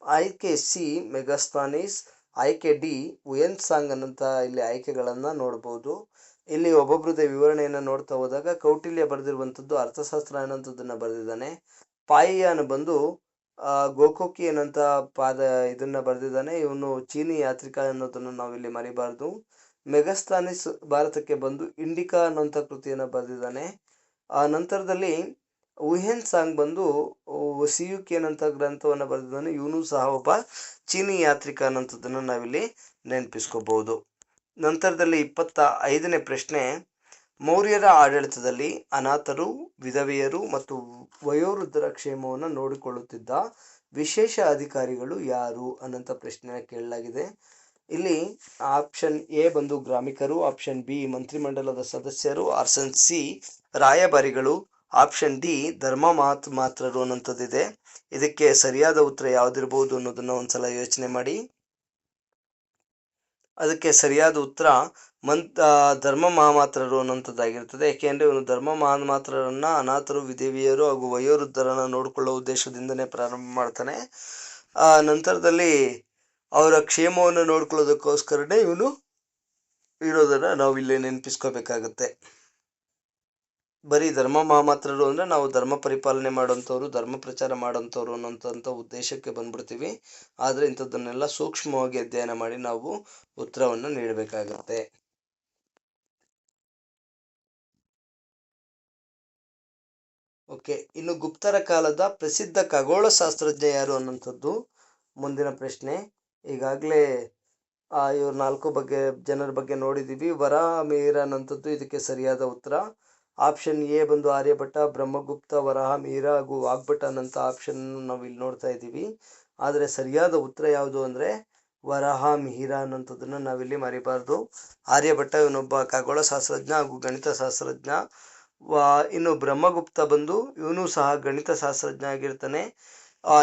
ಆಯ್ಕೆ ಸಿ ಮೆಗಸ್ತನೀಸ್, ಆಯ್ಕೆ ಡಿ ಹುಯೆನ್ ಸಾಂಗ್ ಅನ್ನಂತ ಇಲ್ಲಿ ಆಯ್ಕೆಗಳನ್ನ ನೋಡಬಹುದು. ಇಲ್ಲಿ ಒಬ್ಬೊಬ್ರದ್ದೇ ವಿವರಣೆಯನ್ನು ನೋಡ್ತಾ ಹೋದಾಗ ಕೌಟಿಲ್ಯ ಬರೆದಿರುವಂಥದ್ದು ಅರ್ಥಶಾಸ್ತ್ರ ಅನ್ನೋಂಥದ್ದನ್ನ ಬರೆದಿದ್ದಾನೆ. ಪಾಯಿಯಾನ್ ಬಂದು ಗೋಕೋಕಿ ಅನ್ನಂತ ಇದನ್ನ ಬರೆದಿದ್ದಾನೆ. ಇವನು ಚೀನಿ ಯಾತ್ರಿಕ ಅನ್ನೋದನ್ನು ನಾವಿಲ್ಲಿ ಮರಿಬಾರ್ದು. ಮೆಗಸ್ತನೀಸ್ ಭಾರತಕ್ಕೆ ಬಂದು ಇಂಡಿಕಾ ಅನ್ನೋಂಥ ಕೃತಿಯನ್ನು ಬರೆದಿದ್ದಾನೆ. ಆ ನಂತರದಲ್ಲಿ ಹುಯೆನ್ ಸಾಂಗ್ ಬಂದು ಸಿಯುಕಿ ಅನ್ನಂಥ ಗ್ರಂಥವನ್ನು ಬರೆದಿದ್ದಾನೆ. ಇವನು ಸಹ ಒಬ್ಬ ಚೀನಿ ಯಾತ್ರಿಕ ಅನ್ನೋಂಥದ್ದನ್ನು ನಾವಿಲ್ಲಿ ನೆನಪಿಸ್ಕೋಬಹುದು. ನಂತರದಲ್ಲಿ 25ನೇ ಪ್ರಶ್ನೆ, ಮೌರ್ಯರ ಆಡಳಿತದಲ್ಲಿ ಅನಾಥರು, ವಿಧವೆಯರು ಮತ್ತು ವಯೋವೃದ್ಧರ ಕ್ಷೇಮವನ್ನು ನೋಡಿಕೊಳ್ಳುತ್ತಿದ್ದ ವಿಶೇಷ ಅಧಿಕಾರಿಗಳು ಯಾರು ಅನ್ನಂಥ ಪ್ರಶ್ನೆನ ಕೇಳಲಾಗಿದೆ. ಇಲ್ಲಿ ಆಪ್ಷನ್ ಎ ಬಂದು ಗ್ರಾಮಿಕರು, ಆಪ್ಷನ್ ಬಿ ಮಂತ್ರಿಮಂಡಲದ ಸದಸ್ಯರು, ಆಪ್ಷನ್ ಸಿ ರಾಯಭಾರಿಗಳು, ಆಪ್ಷನ್ ಡಿ ಧರ್ಮ ಮಾತ್ರರು ಅನ್ನೋಂಥದ್ದಿದೆ. ಇದಕ್ಕೆ ಸರಿಯಾದ ಉತ್ತರ ಯಾವ್ದಿರ್ಬೋದು ಅನ್ನೋದನ್ನ ಒಂದ್ಸಲ ಯೋಚನೆ ಮಾಡಿ. ಅದಕ್ಕೆ ಸರಿಯಾದ ಉತ್ತರ ಧರ್ಮ ಮಹಾಮಾತ್ರರು ಅನ್ನೋಂಥದ್ದಾಗಿರ್ತದೆ. ಯಾಕೆಂದ್ರೆ ಇವನು ಧರ್ಮ ಮಹಾಮಾತ್ರರನ್ನ ಅನಾಥರು, ವಿಧವೆಯರು ಹಾಗೂ ವಯೋವೃದ್ಧರನ್ನ ನೋಡಿಕೊಳ್ಳುವ ಉದ್ದೇಶದಿಂದನೇ ಪ್ರಾರಂಭ ಮಾಡ್ತಾನೆ. ಆ ನಂತರದಲ್ಲಿ ಅವರ ಕ್ಷೇಮವನ್ನು ನೋಡ್ಕೊಳ್ಳೋದಕ್ಕೋಸ್ಕರನೇ ಇವನು ಇರೋದನ್ನ ನಾವು ಇಲ್ಲಿ ನೆನಪಿಸ್ಕೋಬೇಕಾಗತ್ತೆ. ಬರೀ ಧರ್ಮ ಮಹಾಮಾತ್ರರು ಅಂದ್ರೆ ನಾವು ಧರ್ಮ ಪರಿಪಾಲನೆ ಮಾಡೋಂಥವ್ರು, ಧರ್ಮ ಪ್ರಚಾರ ಮಾಡೋಂಥವ್ರು ಅನ್ನೋಂಥ ಉದ್ದೇಶಕ್ಕೆ ಬಂದ್ಬಿಡ್ತೀವಿ. ಆದ್ರೆ ಇಂಥದ್ದನ್ನೆಲ್ಲ ಸೂಕ್ಷ್ಮವಾಗಿ ಅಧ್ಯಯನ ಮಾಡಿ ನಾವು ಉತ್ತರವನ್ನು ನೀಡಬೇಕಾಗತ್ತೆ. ಓಕೆ, ಇನ್ನು ಗುಪ್ತರ ಕಾಲದ ಪ್ರಸಿದ್ಧ ಖಗೋಳ ಶಾಸ್ತ್ರಜ್ಞ ಯಾರು ಅನ್ನೋಂಥದ್ದು ಮುಂದಿನ ಪ್ರಶ್ನೆ. ಈಗಾಗಲೇ ಇವ್ರ 4 ಜನರ ಬಗ್ಗೆ ನೋಡಿದೀವಿ. ವರಾಹಮಿಹಿರ ಅನ್ನೋಂಥದ್ದು ಇದಕ್ಕೆ ಸರಿಯಾದ ಉತ್ತರ. ಆಪ್ಷನ್ ಎ ಬಂದು ಆರ್ಯಭಟ್ಟ, ಬ್ರಹ್ಮಗುಪ್ತ, ವರಾಹಮಿಹಿರ ಹಾಗೂ ವಾಗ್ಭಟ ಅನ್ನಂಥ ಆಪ್ಷನ್ ನಾವು ಇಲ್ಲಿ ನೋಡ್ತಾ ಇದ್ದೀವಿ. ಆದರೆ ಸರಿಯಾದ ಉತ್ತರ ಯಾವುದು ಅಂದರೆ ವರಾಹಮಿಹಿರ ಅನ್ನೋಂಥದ್ದನ್ನು ನಾವಿಲ್ಲಿ ಮರಿಬಾರ್ದು. ಆರ್ಯಭಟ್ಟ ಇವನೊಬ್ಬ ಖಗೋಳ ಶಾಸ್ತ್ರಜ್ಞ ಹಾಗೂ ಗಣಿತ ಶಾಸ್ತ್ರಜ್ಞ. ಇನ್ನು ಬ್ರಹ್ಮಗುಪ್ತ ಬಂದು ಇವನು ಸಹ ಗಣಿತ ಶಾಸ್ತ್ರಜ್ಞ ಆಗಿರ್ತಾನೆ.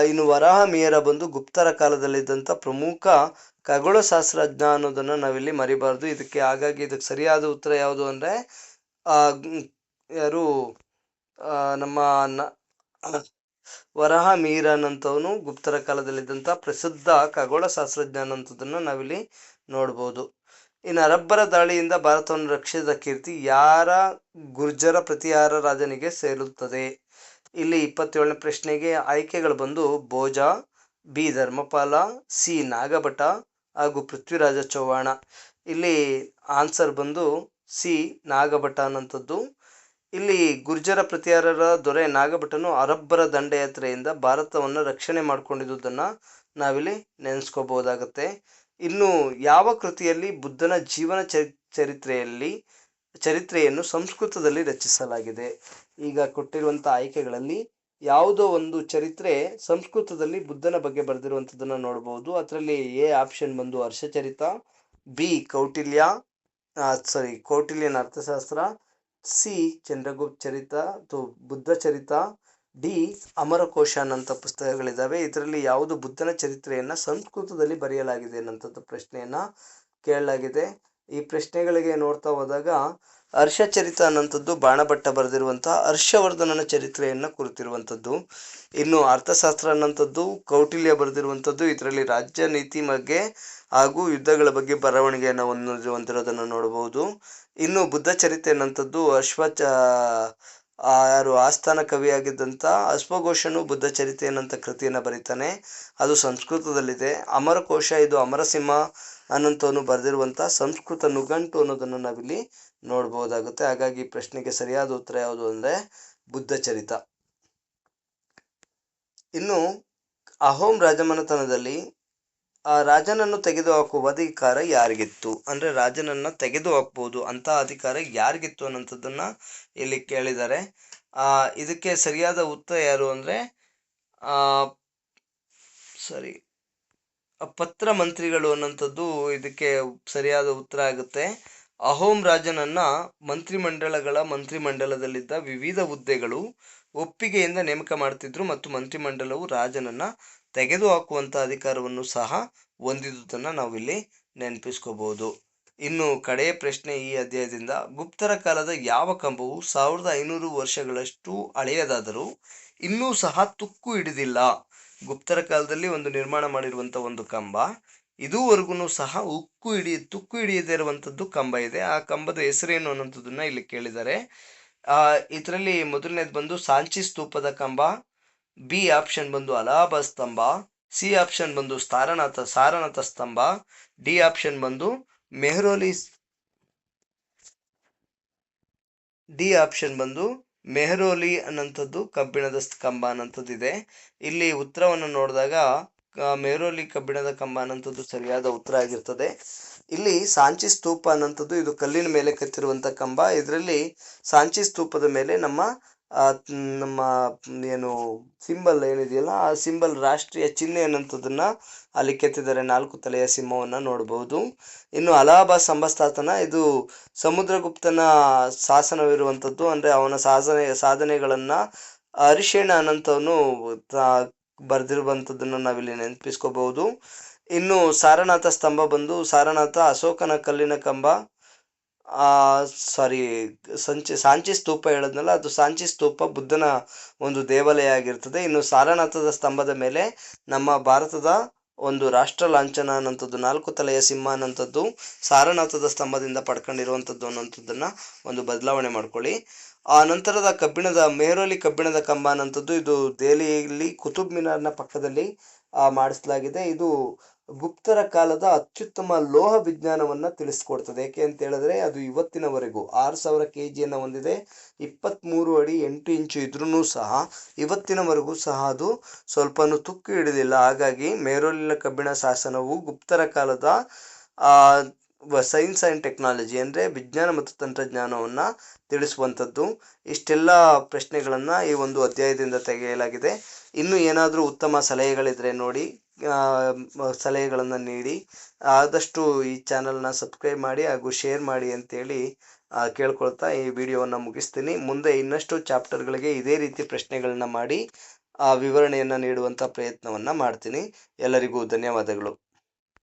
ಇನ್ನು ವರಾಹಮಿಹಿರ ಬಂದು ಗುಪ್ತರ ಕಾಲದಲ್ಲಿದ್ದಂಥ ಪ್ರಮುಖ ಖಗೋಳ ಶಾಸ್ತ್ರಜ್ಞ ಅನ್ನೋದನ್ನ ನಾವಿಲ್ಲಿ ಮರಿಬಾರ್ದು. ಹಾಗಾಗಿ ಇದಕ್ಕೆ ಸರಿಯಾದ ಉತ್ತರ ಯಾವುದು ಅಂದರೆ ಯಾರು ನಮ್ಮ ವರಾಹಮಿಹಿರ ಅನ್ನಂಥವನು ಗುಪ್ತರ ಕಾಲದಲ್ಲಿದ್ದಂಥ ಪ್ರಸಿದ್ಧ ಖಗೋಳ ಶಾಸ್ತ್ರಜ್ಞ ಅನ್ನೋಂಥದ್ದನ್ನು ನಾವಿಲ್ಲಿ ನೋಡ್ಬೋದು. ಇನ್ನು ಅರಬ್ಬರ ದಾಳಿಯಿಂದ ಭಾರತವನ್ನು ರಕ್ಷಿಸಿದ ಕೀರ್ತಿ ಯಾರ ಗುರ್ಜರ ಪ್ರತಿಹಾರ ರಾಜನಿಗೆ ಸೇರುತ್ತದೆ? ಇಲ್ಲಿ 27ನೇ ಪ್ರಶ್ನೆಗೆ ಆಯ್ಕೆಗಳು ಬಂದು ಭೋಜ, ಬಿ ಧರ್ಮಪಾಲ, ಸಿ ನಾಗಭಟ ಹಾಗೂ ಪೃಥ್ವಿರಾಜ ಚೌಹಾಣ. ಇಲ್ಲಿ ಆನ್ಸರ್ ಬಂದು ಸಿ ನಾಗಭಟ ಅನ್ನೋಂಥದ್ದು. ಇಲ್ಲಿ ಗುರ್ಜರ ಪ್ರತಿಹಾರರ ದೊರೆ ನಾಗಭಟನು ಅರಬ್ಬರ ದಂಡಯಾತ್ರೆಯಿಂದ ಭಾರತವನ್ನು ರಕ್ಷಣೆ ಮಾಡಿಕೊಂಡಿದ್ದುದನ್ನು ನಾವಿಲ್ಲಿ ನೆನೆಸ್ಕೋಬಹುದಾಗತ್ತೆ. ಇನ್ನು ಯಾವ ಕೃತಿಯಲ್ಲಿ ಬುದ್ಧನ ಜೀವನ ಚರಿತ್ರೆಯನ್ನು ಸಂಸ್ಕೃತದಲ್ಲಿ ರಚಿಸಲಾಗಿದೆ? ಈಗ ಕೊಟ್ಟಿರುವಂಥ ಆಯ್ಕೆಗಳಲ್ಲಿ ಯಾವುದೋ ಒಂದು ಚರಿತ್ರೆ ಸಂಸ್ಕೃತದಲ್ಲಿ ಬುದ್ಧನ ಬಗ್ಗೆ ಬರೆದಿರುವಂಥದ್ದನ್ನು ನೋಡಬಹುದು. ಅದರಲ್ಲಿ ಎ ಆಪ್ಷನ್ ಬಂದು ಹರ್ಷಚರಿತ, ಬಿ ಕೌಟಿಲ್ಯನ ಅರ್ಥಶಾಸ್ತ್ರ, ಸಿ ಚಂದ್ರಗುಪ್ತ ಚರಿತ ಅಥವಾ ಬುದ್ಧ ಚರಿತ, ಡಿ ಅಮರಕೋಶ ಅನ್ನೋಂಥ ಪುಸ್ತಕಗಳಿದ್ದಾವೆ. ಇದರಲ್ಲಿ ಯಾವುದು ಬುದ್ಧನ ಚರಿತ್ರೆಯನ್ನು ಸಂಸ್ಕೃತದಲ್ಲಿ ಬರೆಯಲಾಗಿದೆ ಅನ್ನೋಂಥದ್ದು ಪ್ರಶ್ನೆಯನ್ನು ಕೇಳಲಾಗಿದೆ. ಈ ಪ್ರಶ್ನೆಗಳಿಗೆ ನೋಡ್ತಾ ಹೋದಾಗ ಹರ್ಷಚರಿತ ಅನ್ನೋಂಥದ್ದು ಬಾಣಭಟ್ಟ ಬರೆದಿರುವಂಥ ಹರ್ಷವರ್ಧನನ ಚರಿತ್ರೆಯನ್ನು ಕುರಿತಿರುವಂಥದ್ದು. ಇನ್ನು ಅರ್ಥಶಾಸ್ತ್ರ ಅನ್ನೋಂಥದ್ದು ಕೌಟಿಲ್ಯ ಬರೆದಿರುವಂಥದ್ದು. ಇದರಲ್ಲಿ ರಾಜ್ಯ ನೀತಿ ಬಗ್ಗೆ ಹಾಗೂ ಯುದ್ಧಗಳ ಬಗ್ಗೆ ಬರವಣಿಗೆಯನ್ನು ಹೊಂದಿರೋದನ್ನು ನೋಡಬಹುದು. ಇನ್ನು ಬುದ್ಧ ಚರಿತ್ರೆ ಅನ್ನೋಂಥದ್ದು ಯಾರು ಆಸ್ಥಾನ ಕವಿಯಾಗಿದ್ದಂಥ ಅಶ್ವಘೋಷನು ಬುದ್ಧ ಚರಿತ್ರೆ ಅನ್ನೋಂಥ ಕೃತಿಯನ್ನು ಬರೀತಾನೆ, ಅದು ಸಂಸ್ಕೃತದಲ್ಲಿದೆ. ಅಮರಕೋಶ ಇದು ಅಮರಸಿಂಹ ಅನ್ನೋಂಥವನು ಬರೆದಿರುವಂಥ ಸಂಸ್ಕೃತ ನುಗಂಟು ಅನ್ನೋದನ್ನು ನಾವಿಲ್ಲಿ ನೋಡ್ಬೋದಾಗುತ್ತೆ. ಹಾಗಾಗಿ ಪ್ರಶ್ನೆಗೆ ಸರಿಯಾದ ಉತ್ತರ ಯಾವುದು ಅಂದರೆ ಬುದ್ಧ ಚರಿತ. ಇನ್ನು ಅಹೋಮ್ ರಾಜಮನೆತನದಲ್ಲಿ ರಾಜನನ್ನು ತೆಗೆದುಹಾಕುವ ಅಧಿಕಾರ ಯಾರಿಗಿತ್ತು? ಅಂದರೆ ರಾಜನನ್ನು ತೆಗೆದು ಹಾಕ್ಬೋದು ಅಂತ ಅಧಿಕಾರ ಯಾರಿಗಿತ್ತು ಅನ್ನೋಂಥದ್ದನ್ನು ಇಲ್ಲಿ ಕೇಳಿದ್ದಾರೆ. ಇದಕ್ಕೆ ಸರಿಯಾದ ಉತ್ತರ ಯಾರು ಅಂದರೆ ಪತ್ರ ಮಂತ್ರಿಗಳು ಅನ್ನೋಂಥದ್ದು ಇದಕ್ಕೆ ಸರಿಯಾದ ಉತ್ತರ ಆಗುತ್ತೆ. ಅಹೋಮ್ ರಾಜನನ್ನ ಮಂತ್ರಿಮಂಡಲದಲ್ಲಿದ್ದ ವಿವಿಧ ಹುದ್ದೆಗಳು ಒಪ್ಪಿಗೆಯಿಂದ ನೇಮಕ ಮಾಡ್ತಿದ್ರು ಮತ್ತು ಮಂತ್ರಿಮಂಡಲವು ರಾಜನನ್ನ ತೆಗೆದುಹಾಕುವಂಥ ಅಧಿಕಾರವನ್ನು ಸಹ ಹೊಂದಿದುದನ್ನು ನಾವಿಲ್ಲಿ ನೆನಪಿಸ್ಕೋಬಹುದು. ಇನ್ನು ಕಡೆಯ ಪ್ರಶ್ನೆ ಈ ಅಧ್ಯಾಯದಿಂದ, ಗುಪ್ತರ ಕಾಲದ ಯಾವ ಕಂಬವು 1500 ವರ್ಷಗಳಷ್ಟು ಹಳೆಯದಾದರೂ ಇನ್ನೂ ಸಹ ತುಕ್ಕು ಹಿಡಿದಿಲ್ಲ? ಗುಪ್ತರ ಕಾಲದಲ್ಲಿ ಒಂದು ನಿರ್ಮಾಣ ಮಾಡಿರುವಂಥ ಒಂದು ಕಂಬ, ಇದುವರೆಗೂ ಸಹ ತುಕ್ಕು ಹಿಡಿಯದೇ ಇರುವಂಥದ್ದು ಕಂಬ ಇದೆ. ಆ ಕಂಬದ ಹೆಸರೇನು ಅನ್ನೋಂಥದ್ದನ್ನ ಇಲ್ಲಿ ಕೇಳಿದ್ದಾರೆ. ಇದರಲ್ಲಿ ಮೊದಲನೇದು ಬಂದು ಸಾಂಚಿ ಸ್ತೂಪದ ಕಂಬ, ಬಿ ಆಪ್ಷನ್ ಬಂದು ಅಲಹಾಬಾದ್ ಸ್ತಂಭ, ಸಿ ಆಪ್ಷನ್ ಬಂದು ಸಾರನಾಥ ಸ್ತಂಭ, ಡಿ ಆಪ್ಷನ್ ಬಂದು ಮೆಹರೋಲಿ ಅನ್ನೋಂಥದ್ದು ಕಬ್ಬಿಣದ ಕಂಬ ಅನ್ನೋಂಥದ್ದು ಇದೆ. ಇಲ್ಲಿ ಉತ್ತರವನ್ನು ನೋಡಿದಾಗ ಮೆಹರೋಲಿ ಕಬ್ಬಿಣದ ಕಂಬ ಅನ್ನೋಂಥದ್ದು ಸರಿಯಾದ ಉತ್ತರ ಆಗಿರ್ತದೆ. ಇಲ್ಲಿ ಸಾಂಚಿ ಸ್ತೂಪ ಅನ್ನೋಂಥದ್ದು ಇದು ಕಲ್ಲಿನ ಮೇಲೆ ಕೆತ್ತಿರುವಂಥ ಕಂಬ. ಇದರಲ್ಲಿ ಸಾಂಚಿ ಸ್ತೂಪದ ಮೇಲೆ ನಮ್ಮ ಏನು ಸಿಂಬಲ್ ಏನಿದೆಯಲ್ಲ ಆ ಸಿಂಬಲ್ ರಾಷ್ಟ್ರೀಯ ಚಿಹ್ನೆ ಅನ್ನೋಂಥದ್ದನ್ನ ಅಲ್ಲಿ ಕೆತ್ತಿದ್ದಾರೆ. 4 ತಲೆಯ ಸಿಂಹವನ್ನು ನೋಡಬಹುದು. ಇನ್ನು ಅಲಹಾಬಾದ್ ಸಂಸ್ಥಾನ ಇದು ಸಮುದ್ರಗುಪ್ತನ ಶಾಸನವಿರುವಂಥದ್ದು. ಅಂದರೆ ಅವನ ಸಾಧನೆಗಳನ್ನ ಅರಿಶೇಣ ಅನ್ನೋಂಥವನು ಬರೆದಿರುವಂಥದ್ದನ್ನು ನಾವಿಲ್ಲಿ ನೆನಪಿಸ್ಕೋಬಹುದು. ಇನ್ನು ಸಾರನಾಥ ಸ್ತಂಭ ಬಂದು ಸಾರನಾಥ ಅಶೋಕನ ಕಲ್ಲಿನ ಕಂಬ, ಸಾಂಚಿ ಸ್ತೂಪ ಹೇಳದ್ನಲ್ಲ, ಅದು ಸಾಂಚಿ ಸ್ತೂಪ ಬುದ್ಧನ ಒಂದು ದೇವಾಲಯ ಆಗಿರ್ತದೆ. ಇನ್ನು ಸಾರನಾಥದ ಸ್ತಂಭದ ಮೇಲೆ ನಮ್ಮ ಭಾರತದ ಒಂದು ರಾಷ್ಟ್ರ ಲಾಂಛನ ಅನ್ನೋಂಥದ್ದು 4 ತಲೆಯ ಸಿಂಹ ಅನ್ನೋಂಥದ್ದು ಸಾರನಾಥದ ಸ್ತಂಭದಿಂದ ಪಡ್ಕೊಂಡಿರುವಂಥದ್ದು ಅನ್ನೋಂಥದ್ದನ್ನ ಒಂದು ಬದಲಾವಣೆ ಮಾಡ್ಕೊಳ್ಳಿ. ಆ ನಂತರದ ಮೆಹರೋಲಿ ಕಬ್ಬಿಣದ ಕಂಬ ಅನ್ನೋಂಥದ್ದು ಇದು ದೆಹಲಿಯಲ್ಲಿ ಕುತುಬ್ ಮಿನಾರ್ನ ಪಕ್ಕದಲ್ಲಿ ಮಾಡಿಸಲಾಗಿದೆ. ಇದು ಗುಪ್ತರ ಕಾಲದ ಅತ್ಯುತ್ತಮ ಲೋಹ ವಿಜ್ಞಾನವನ್ನ ತಿಳಿಸ್ಕೊಡ್ತದೆ. ಏಕೆ ಅಂತ ಹೇಳಿದ್ರೆ ಅದು ಇವತ್ತಿನವರೆಗೂ 6000 kgಯನ್ನು ಹೊಂದಿದೆ. 23 ಅಡಿ 8 ಇಂಚು ಇದ್ರೂ ಸಹ ಇವತ್ತಿನವರೆಗೂ ಸಹ ಅದು ಸ್ವಲ್ಪನೂ ತುಕ್ಕು ಹಿಡಿದಿಲ್ಲ. ಹಾಗಾಗಿ ಮೆಹರೋಲಿನ ಕಬ್ಬಿಣ ಶಾಸನವು ಗುಪ್ತರ ಕಾಲದ ಸೈನ್ಸ್ ಆ್ಯಂಡ್ ಟೆಕ್ನಾಲಜಿ ಅಂದರೆ ವಿಜ್ಞಾನ ಮತ್ತು ತಂತ್ರಜ್ಞಾನವನ್ನು ತಿಳಿಸುವಂಥದ್ದು. ಇಷ್ಟೆಲ್ಲ ಪ್ರಶ್ನೆಗಳನ್ನು ಈ ಒಂದು ಅಧ್ಯಾಯದಿಂದ ತೆಗೆಯಲಾಗಿದೆ. ಇನ್ನು ಏನಾದರೂ ಉತ್ತಮ ಸಲಹೆಗಳಿದ್ರೆ ನೋಡಿ, ಸಲಹೆಗಳನ್ನು ನೀಡಿ. ಆದಷ್ಟು ಈ ಚಾನಲ್ನ ಸಬ್ಸ್ಕ್ರೈಬ್ ಮಾಡಿ ಹಾಗೂ ಶೇರ್ ಮಾಡಿ ಅಂತೇಳಿ ಕೇಳ್ಕೊಳ್ತಾ ಈ ವಿಡಿಯೋವನ್ನು ಮುಗಿಸ್ತೀನಿ. ಮುಂದೆ ಇನ್ನಷ್ಟು ಚಾಪ್ಟರ್ಗಳಿಗೆ ಇದೇ ರೀತಿ ಪ್ರಶ್ನೆಗಳನ್ನ ಮಾಡಿ ವಿವರಣೆಯನ್ನು ನೀಡುವಂಥ ಪ್ರಯತ್ನವನ್ನು ಮಾಡ್ತೀನಿ. ಎಲ್ಲರಿಗೂ ಧನ್ಯವಾದಗಳು.